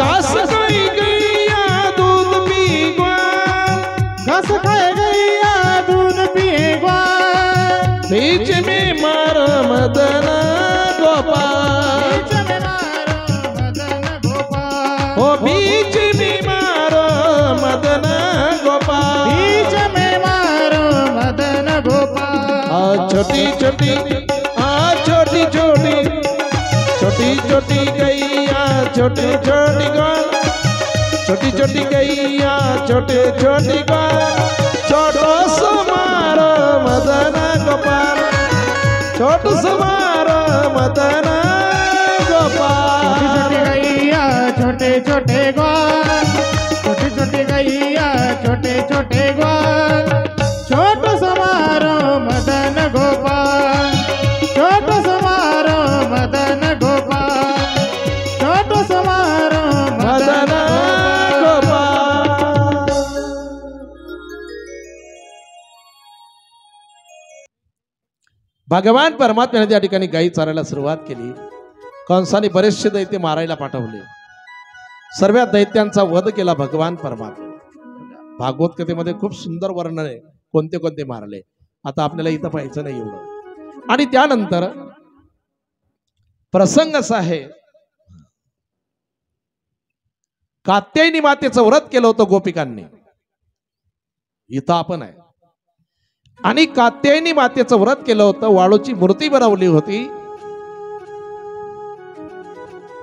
घास खाई गैया दूध पी ग्वाल, घास खाए गैया दूध पिए ग्वाल, बीच में मारो मदन गोपाल। बीच में मारो मदन गोपाल, ओ बीच में मारो मदन गोपाल, बीच में मारो मदन गोपाल। छोटी छोटी छोटी छोटी छोटी छोटी गैया छोटी छोटी ग्वाल, छोटी छोटी गैया छोटी छोटी ग्वाल, छोटो समारो मदन गोपाल, छोटो समारो मदन गोपाल। छोटी गैया छोटे छोटे ग्वाल, छोटी छोटी गैया छोटे छोटे ग्वाल, छोटो समारो मदन गोपाल, छोटो समारो मदन गोपाल, छोटो समारो मदन गोपाल। भगवान परमात्म्याने त्या ठिकाणी गायी चारायला सुरुवात केली। कंसाने बरेचसे दैत्य मारायला पाठवले, सर्व दैत्यांचा वध केला भगवान परमात्मा। भागवत कथेमध्ये खूप सुंदर वर्णन आहे कोणते कोणते मारले, आता आपल्याला इथं पाहायचं नाही एवढं। आणि त्यानंतर प्रसंग असा आहे, कात्यायनी मातेचं व्रत केलं होतं गोपिकांनी। इथं आपण आहे. आणि कात्यायनी मातेचं व्रत केलं होतं, वाळूची मूर्ती बनवली होती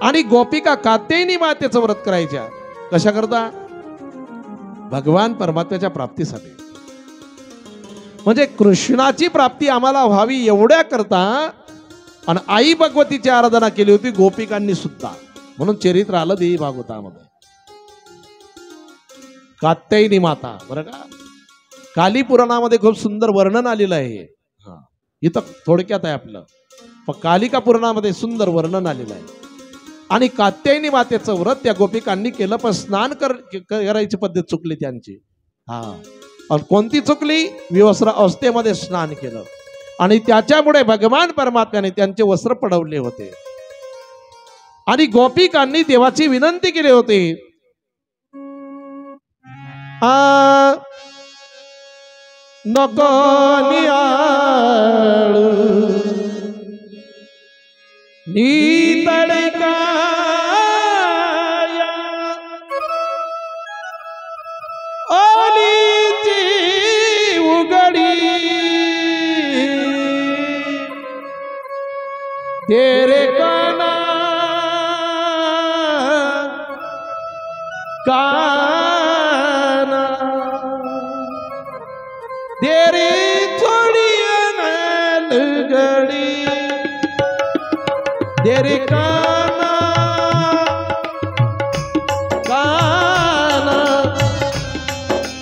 आणि गोपिका कात्यायनी मातेचं व्रत करायच्या. कशा करता? भगवान परमात्म्याच्या प्राप्तीसाठी. म्हणजे कृष्णाची प्राप्ती आम्हाला व्हावी एवढ्या करता. आणि आई भगवतीची आराधना केली होती गोपिकांनी सुद्धा. म्हणून चरित्र आलं देवी भागवतामध्ये कात्यायनी माता. बरं का, काली पुराणामध्ये खूप सुंदर वर्णन आलेलं आहे. इथं थोडक्यात आहे आपलं, पण कालिका पुराणामध्ये सुंदर वर्णन आलेलं आहे. आणि कात्यायनी मातेचं व्रत त्या गोपिकांनी केलं, पण स्नान करायची पद्धत चुकली त्यांची. आणि कोणती चुकली? विवस्त्र अवस्थेमध्ये स्नान केलं आणि त्याच्यामुळे भगवान परमात्म्याने त्यांचे वस्त्र पडवले होते. आणि गोपिकांनी देवाची विनंती केली होती, नको नियाळू नीतडकाया ओलीची उघडी तेरे काना काना तेरी थोड़ी अलगड़ी तेरे काना काना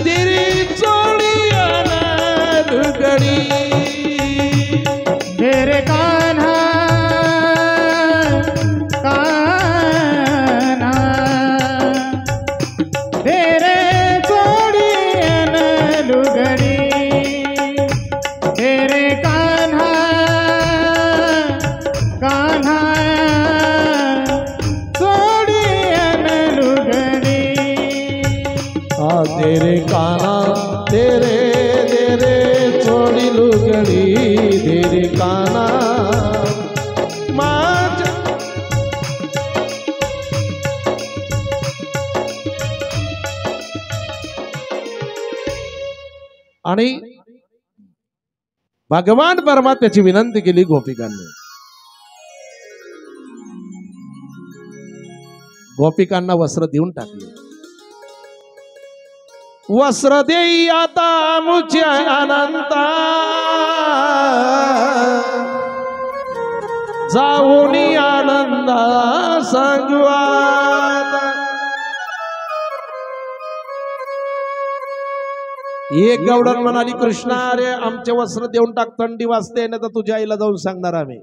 तेरी थोड़ी अलगड़ी तेरे कान्हा कान्हा तेरे थोड़ी लुगड़ी तेरे कान्हा कान्हा थोड़ी लुगड़ी तेरे काना तेरे तेरे थोड़ी लुगड़ी तेरे काना माज. आणि भगवान परमात्म्याची विनंती केली गोपिकांनी. गोपिकांना वस्त्र देऊन टाकले. वस्त्र देई आता मुझे अनंता जाऊन आनंदा सांगवा. एक गवडण म्हणाली, कृष्णा अरे आमचे वस्त्र देऊन टाक, थंडी वाजते ना, तर तुझ्या आईला जाऊन सांगणार आम्ही.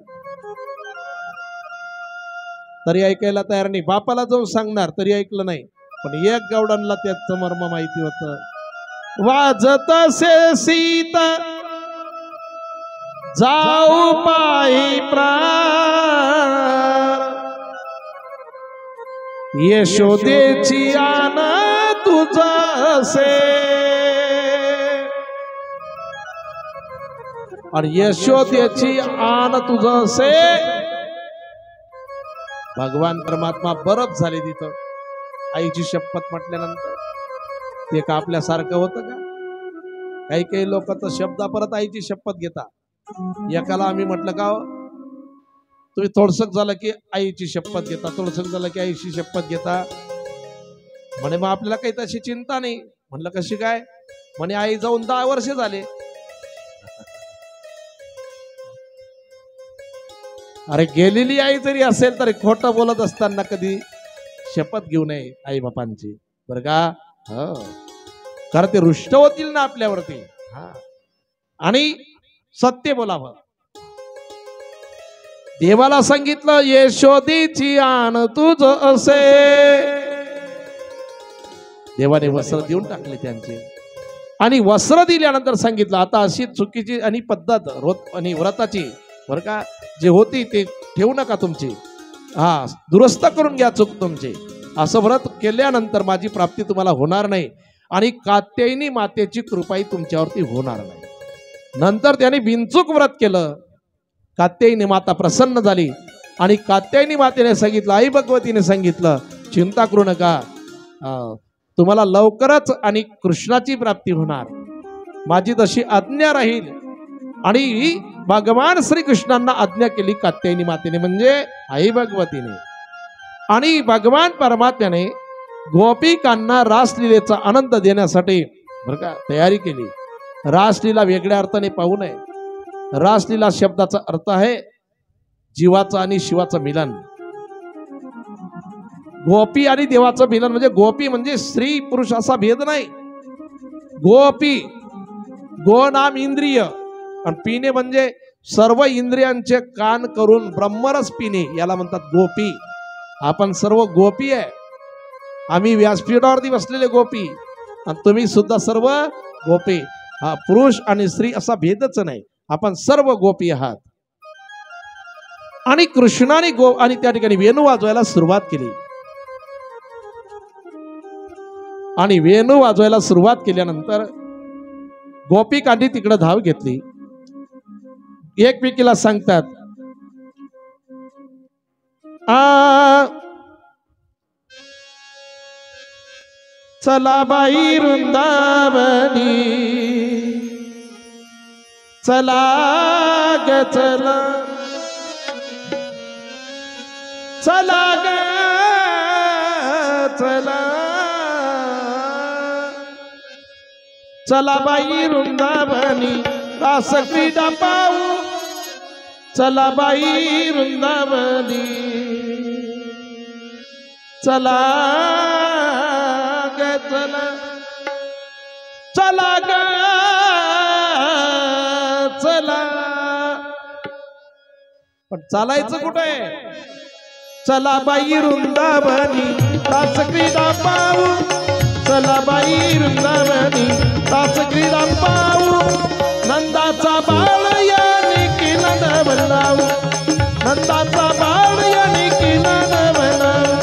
तरी ऐकायला तयार नाही. बापाला जाऊन सांगणार तरी ऐकलं नाही. पण एक गवडणला त्याचं मर्म माहिती होतं. वाजत से सीता जाऊ पायी प्राण यशोदेची आन तुझसे. आणि यशोदेची आन तुझसे. भगवान परमात्मा बरफ झाले तिथं. आईची शपथ म्हटल्यानंतर ते का आपल्यासारखं होतं का? काही काही लोक तर शब्दा परत आईची शपथ घेता. एकाला आम्ही म्हटलं का तुम्ही थोडसक झालं की आईची शपथ घेता, थोडसक झालं की आईची शपथ घेता. म्हणे मग आपल्याला काही तशी चिंता नाही. म्हणलं कशी काय? म्हणे आई जाऊन 10 वर्ष झाले. अरे गेलेली आई जरी असेल तरी खोटं बोलत असताना कधी शपथ घेऊ नये आई बापांची, बरं का? हो, कारण ते रुष्ट होतील ना आपल्यावरती. आणि सत्य बोलावं. देवाला सांगितलं यशोदेची आन तुझ असे. देवाने वस्त्र देऊन टाकले त्यांचे. आणि वस्त्र दिल्यानंतर सांगितलं आता अशी चुकीची आणि पद्धत आणि व्रताची, बरं का, जे होती ते ठेवू नका तुमची. दुरुस्त करून घ्या चूक तुमची. असं व्रत केल्यानंतर माझी प्राप्ती तुम्हाला होणार नाही आणि कात्यायनी मातेची कृपाही तुमच्यावरती होणार नाही. नंतर त्याने बिनचूक व्रत केलं. कात्यायनी माता प्रसन्न झाली आणि कात्यायनी मातेने सांगितलं, आई भगवतीने सांगितलं, चिंता करू नका, तुम्हाला लवकरच आणि कृष्णाची प्राप्ती होणार. माझी तशी आज्ञा राहील. आणि भगवान श्रीकृष्णांना आज्ञा केली कात्यायनी मातेने, म्हणजे आई भगवतीने. आणि भगवान परमात्म्याने गोपिकांना रासलीलेचा आनंद देण्यासाठी बरं का तयारी केली. रासलीला वेगळ्या अर्थाने पाहू नये. रासलीला शब्दाचा अर्थ आहे जीवाचं आणि शिवाचं मिलन. गोपी आणि देवाचं मिलन म्हणजे गोपी म्हणजे स्त्री पुरुष असा भेद नाही. गोपी, गो नाम इंद्रिय आणि पिणे म्हणजे सर्व इंद्रियांचे कान करून ब्रह्मरस पिणे, याला म्हणतात गोपी. आपण सर्व गोपी आहे. आम्ही व्यासपीठावरती बसलेले गोपी आणि तुम्ही सुद्धा सर्व गोपी. हा पुरुष आणि स्त्री असा भेदच नाही, आपण सर्व गोपी आहात. आणि कृष्णाने आणि त्या ठिकाणी वेणू वाजवायला सुरुवात केली. आणि वेणू वाजवायला सुरुवात केल्यानंतर गोपिकांनी तिकडे धाव घेतली. एकमेकीला सांगतात, चला बाई वृंदावनी, चला ग चला, चला ग चला, चला बाई वृंदावनी रास क्रीडा पाहू, चला बाई वृंदावनी, चला ग चला, चला ग चला. पण चालायचं कुठे? चला बाई वृंदावनी रास क्रीडा पाहू, चला बाई वृंदावनी रास क्रीडा पाहू. नंदाचा बाळ याने केला नवलाऊ, नंदाचा बाळ याने केला नवलाऊ,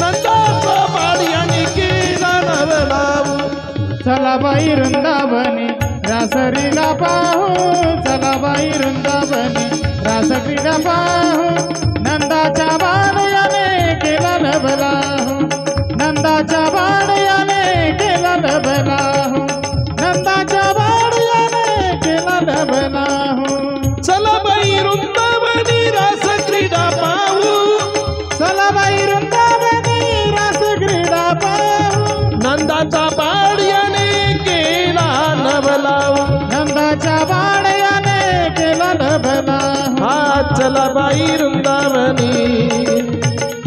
नंदाचा बाळ याने केला नवलाऊ. चला बाई वृंदावनी रासरीला पाहू, चला बाई वृंदावनी रासक्रीडा पाहू. नंदाच्या बाळ याने केला नवलाऊ, नंदाच्या बाळ याने केला नवलाऊ, नंदाच्या बाळ याने केला नवलाऊ. चला बाई वृंदावनी रास क्रीडा पाहू, चला बाई वृंदावनी रासक्रीडा पाहू. नंदाचा बाळ याने केला नवलाऊ, नंदाच्या बाळ याने केला नवलाऊ. हा चला बाई वृंदावनी,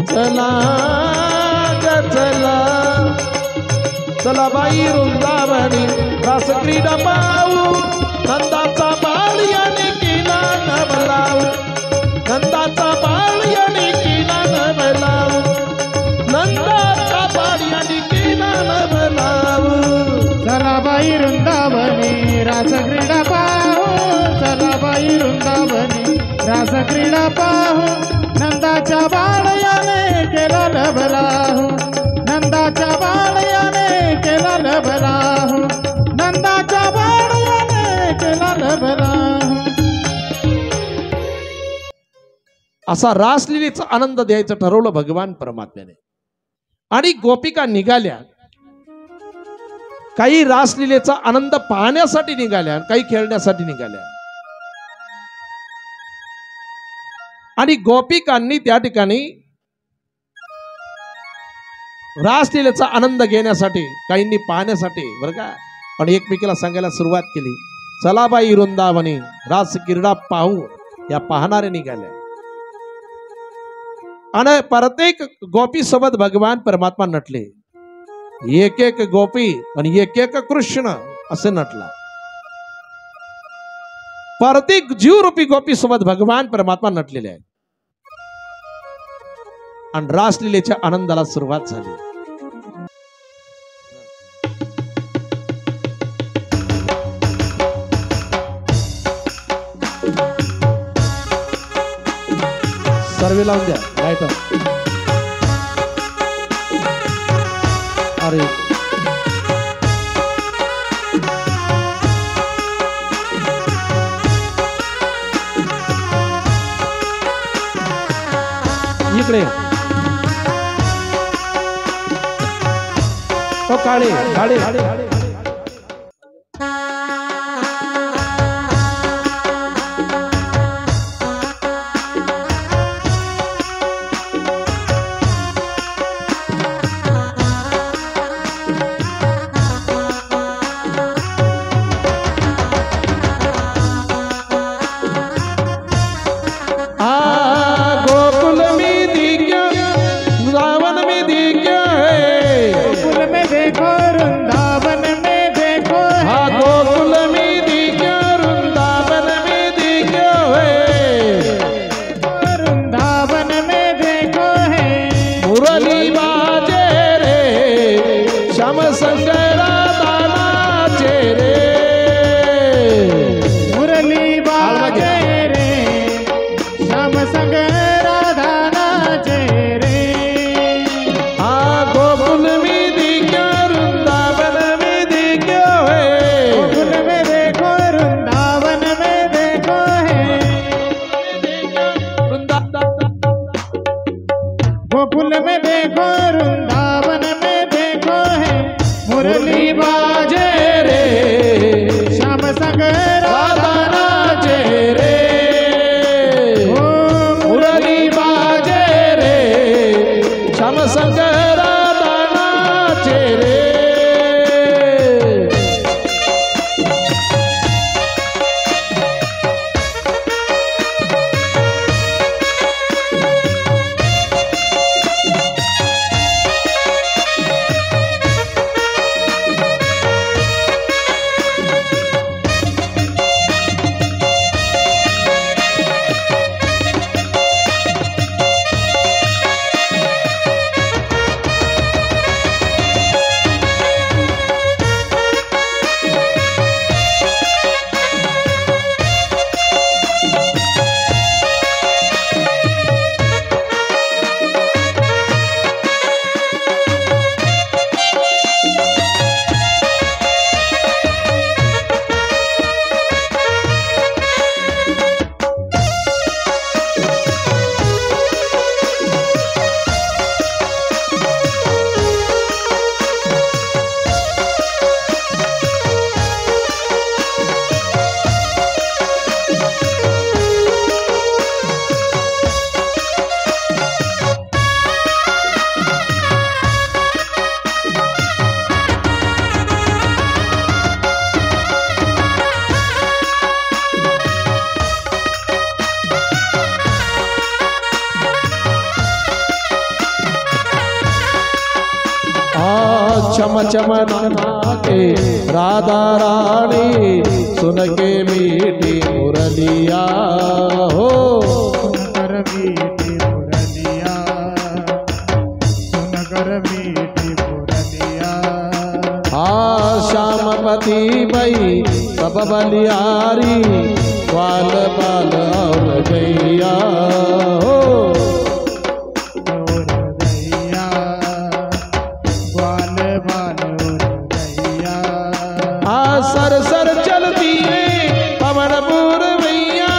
चला ग चला, चला बाई वृंदावनी रास क्रीडा पाहू. नंदाचा बाळ याने केला नवलाऊ, नंदाचा बाळ याने केला नवलाऊ, नंदाचा बाळ याने केला नवलाऊ. चला बाई वृंदावनी रासक्रीडा पाहू, चला बाई वृंदावनी रासक्रीडा पाहू. नंदाच्या बाळ याने केला नवलाऊ, नंदाच्या बाळ याने केला नवलाऊ, नंदाच्या बाळ याने केला नवलाऊ. असा रासलीलेचा आनंद द्यायचं ठरवलं भगवान परमात्म्याने. आणि गोपिका निघाल्या. काही रासलीलेचा आनंद पाहण्यासाठी निघाल्या, काही खेळण्यासाठी निघाल्या. आणि गोपिकांनी त्या ठिकाणी रासलीलेचा आनंद घेण्यासाठी, काहींनी पाहण्यासाठी बरं का, पण एकमेकीला सांगायला सुरुवात केली, चला बाई वृंदावनी रास क्रीडा पाहू. या पाहणारे निघाल्या. आणि प्रत्येक गोपी सोबत भगवान परमात्मा नटले. एक एक गोपी आणि एक एक कृष्ण असे नटला. प्रत्येक जीवरूपी गोपी सोबत भगवान परमात्मा नटलेले आहेत. आणि रासलीलेच्या आनंदाला सुरुवात झाली. सर्वे लावून द्या लाईट. अरे इकडे काळे काळे चम चम नैना के राधा रानी सुन के मीठी मुरलिया हो सुनकर मीठी मुरलिया, सुनकर मीठी मुरलिया। श्यामपति भई सब बलियारी ग्वाल बाल और गैया हो और गैया, ग्वाल बाल और गैया। सर सर चलती है पवनपुर मैया,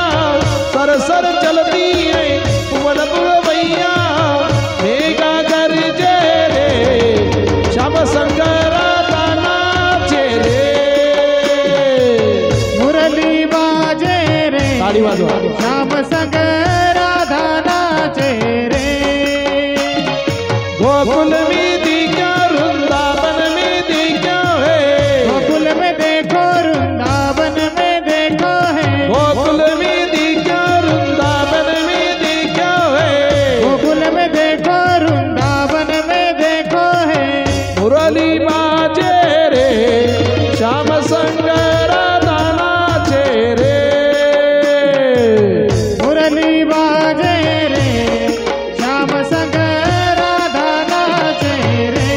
सर सर चलती है पवनपुर मैया, मेघा गरजे रे श्याम शंकर नाचे रे, मुरली बाजे रे ताली बाजवा श्याम शंकर राधा नाचे रे। गोकुल में दिखा वृंदावन में दिखा है, गोकुल में देखो वृंदावन में देखो है, गोकुल में दिखा वृंदावन में दिखा है, गोकुल में देखो वृंदावन में देखो है। मुरली बाजे रे श्याम शंकर नाचे रे, मुरली बाजे रे श्याम शंकर राधा नाचे रे।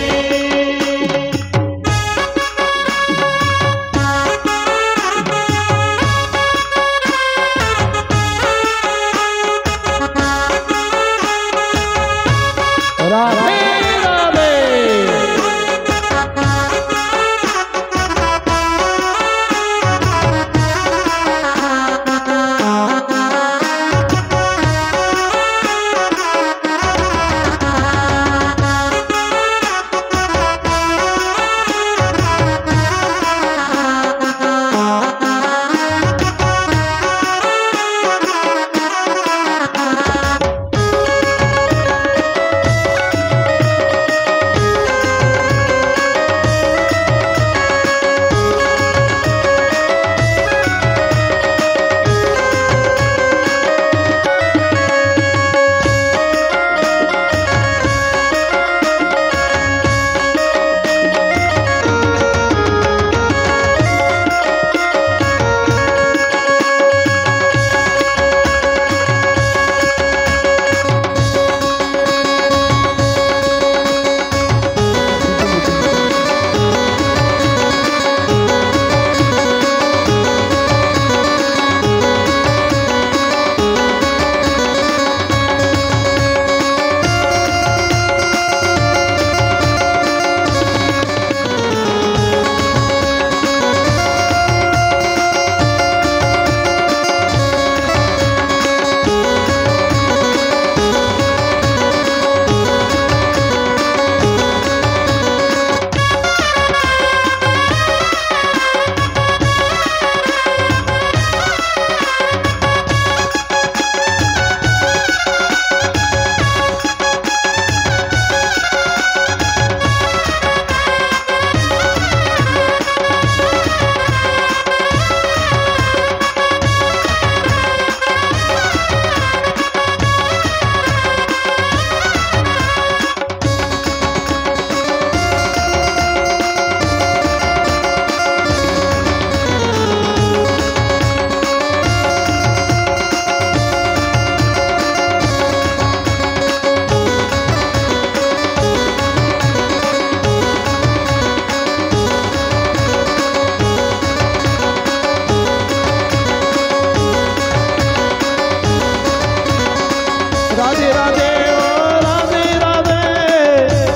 राधे राधे।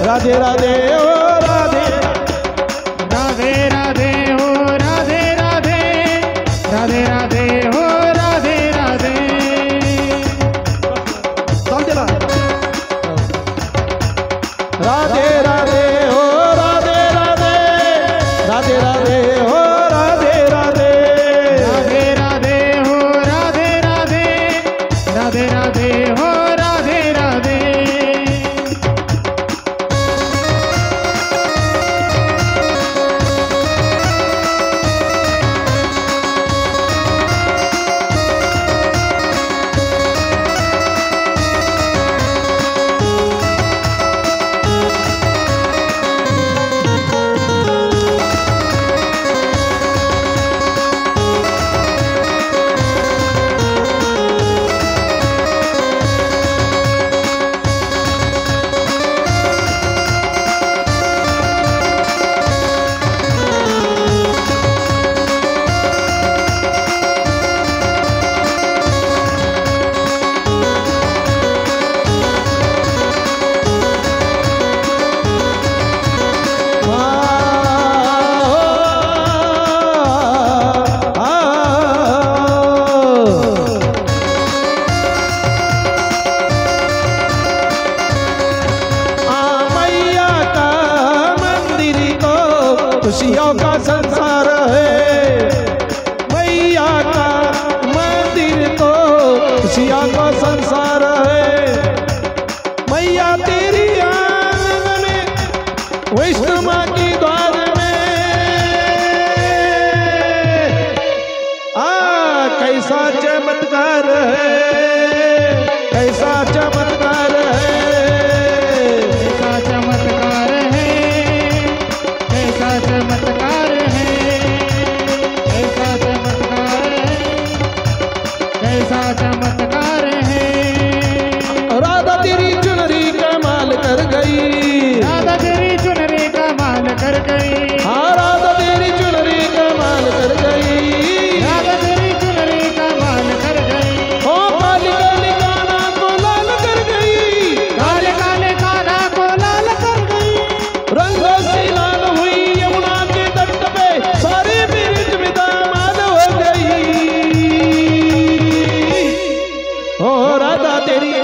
राधे राधे ओ राधे राधे राधे हो राधे राधे राधे राधे हो राधे राधे चालते ना राधे राधे हो राधे राधे राधे राधे हो राधे राधे राधे राधे हो राधे राधे राधे राधे हो राधे राधे कैसा चमत्कार है, कैसा चमत्कार है, कैसा चमत्कार है, कैसा चमत्कार है, कैसा चमत्कार है, कैसा चमत्कार है। राधा तेरी चुनरी कमाल कर गई, राधा तेरी चुनरी कमाल कर गई, हाँ राधा तेरी चुनरी कमाल कर गई, राधा तेरी चुनरी कमाल कर गई। ओ काली काली काना को लाल कर गई, काले काले काना को लाल कर गई, रंगों से लाल हुई यमुना के तट पे, सारे ब्रिज में दामाद हो गई। ओ राधा तेरी,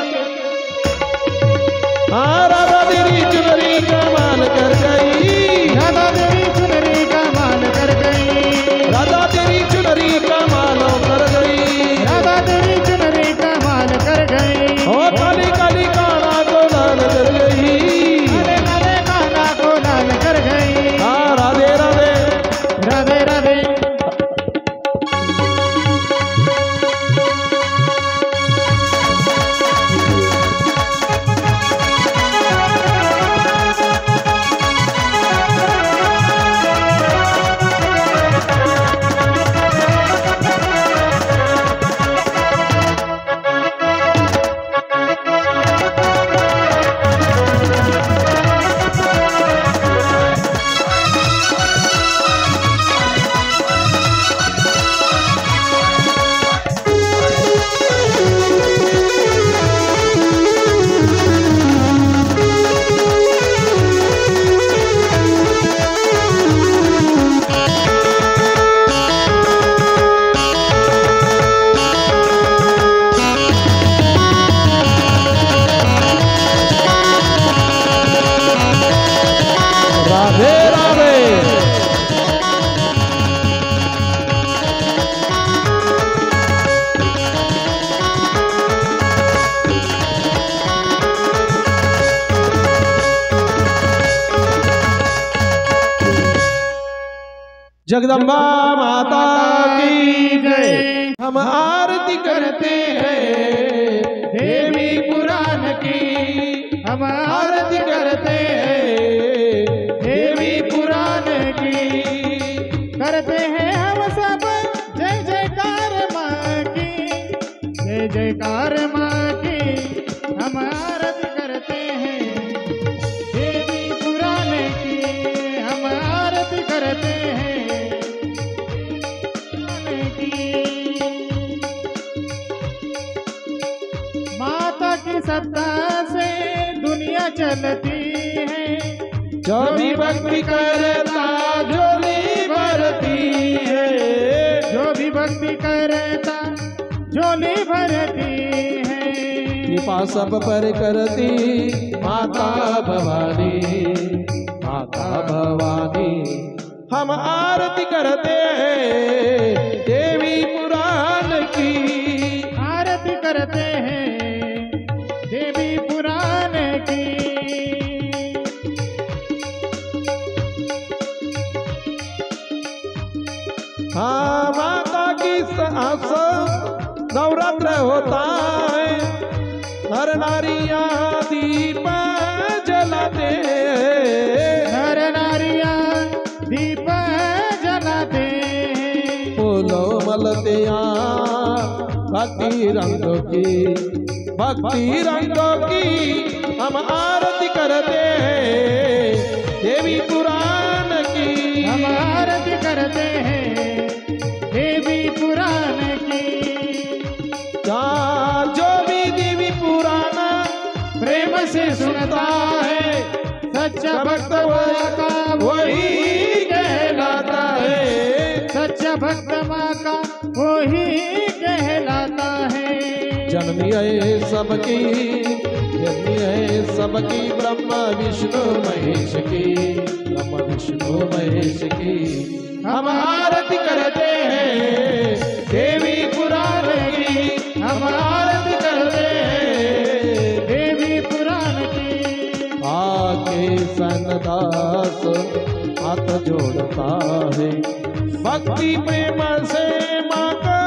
हाँ राधा तेरी चुनरी कमाल कर गई, राधा तेरी चुनरी कमाल कर गई, राधा तेरी चुनरी कमाल कर गई, राधा तेरी चुनरी कमाल कर गई। ओ काली काली काना को लाल कर गई, काले काले काना को लाल कर गई। हाँ राधे राधे। राधे राधे। राधे राधे। जगदम्बा माता की जय। हम आरती करते हैं देवी पुराण की हम आरती करते हैं, देवी पुराण की करते हैं हम सब जय जयकार माँ की, जय जयकार माँ की हम आरती करते हैं, देवी पुराण की हम आरती करते हैं, पुराण की। माता की सत्ता से दुनिया चलती है, जो भी भक्ति करता झोली भरती है, जो भी भक्ति करता झोली भरती है। कृपा सब पर करती माता भवानी, माता भवानी। हम आरती करते हैं देवी पुराण की, आरती करते हैं देवी पुराण की। हाँ माता की नवरात्र होता है, नर नारियां दीप जलाते हैं, नर नारियां दीप जलाते हैं, फूलों मलते भक्ति रंगों की, भक्ति रंगों की हम आरती करते हैं देवी पुराण की, हम आरती करते हैं देवी पुराण की। जहाँ जो भी देवी पुराण प्रेम से सुनता है, सच्चा भक्त का वही कहलाता है, सच्चा भक्त माँ का वही कहलाता है। जननी है सबकी, जननी है सबकी, ब्रह्मा विष्णु महेश की, ब्रह्मा विष्णु महेश की हम आरती करते हैं देवी पुराण की, हम आरती करते हैं देवी पुराण की। आके सनदास हाथ जोड़ता है, भक्ति प्रेम से माँ का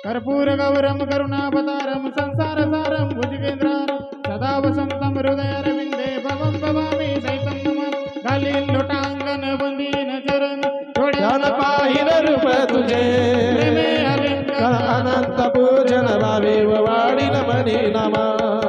कर्पूर गौरम करुणावतारम संसार सारम भुजगेंद्रारम सदा वसंतम हृदयारविंदे भवं भवामी सहितं नमामि खालील लोटांगण बंदीन चरण ध्यान पाहिन रूप तुझे प्रेमे अलिंगन अनंत पूजन भावे वाढीन मनी नमा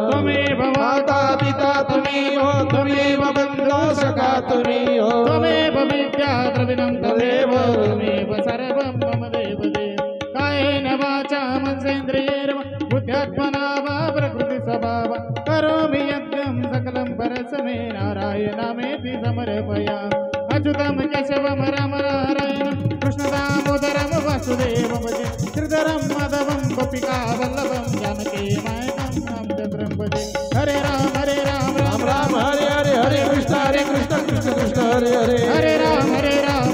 त्वमेव माता पिता तुम्ही हो त्वमेव बंधो सखा तुम्ही हो त्वमेव विद्या द्रविणं तदेव त्वमेव सर्वं मम देव देव कायेन वाचा मनसेन्द्रियैर्वा बुद्ध्यात्मना वा प्रकृतिस्वभावा करोमि यज्ञं सकलं परस्मै नारायणामेति समर्पयामि अच्युतं केशवं राम नारायणं कृष्णदामोदरं वासुदेवं भजे श्रीधरं माधवं गोपिकावल्लभं जानकी नायकं रामचन्द्रं भजे हरे राम राम राम हरे हरे हरे कृष्ण कृष्ण कृष्ण हरे हरे हरे राम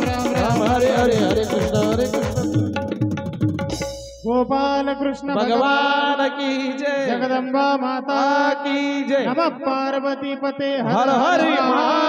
राम राम हरे हरे हरे कृष्ण गोपाल कृष्ण भगवान की जय जगदम्बा माता की जय नमः पार्वती पते हर हरि महादेव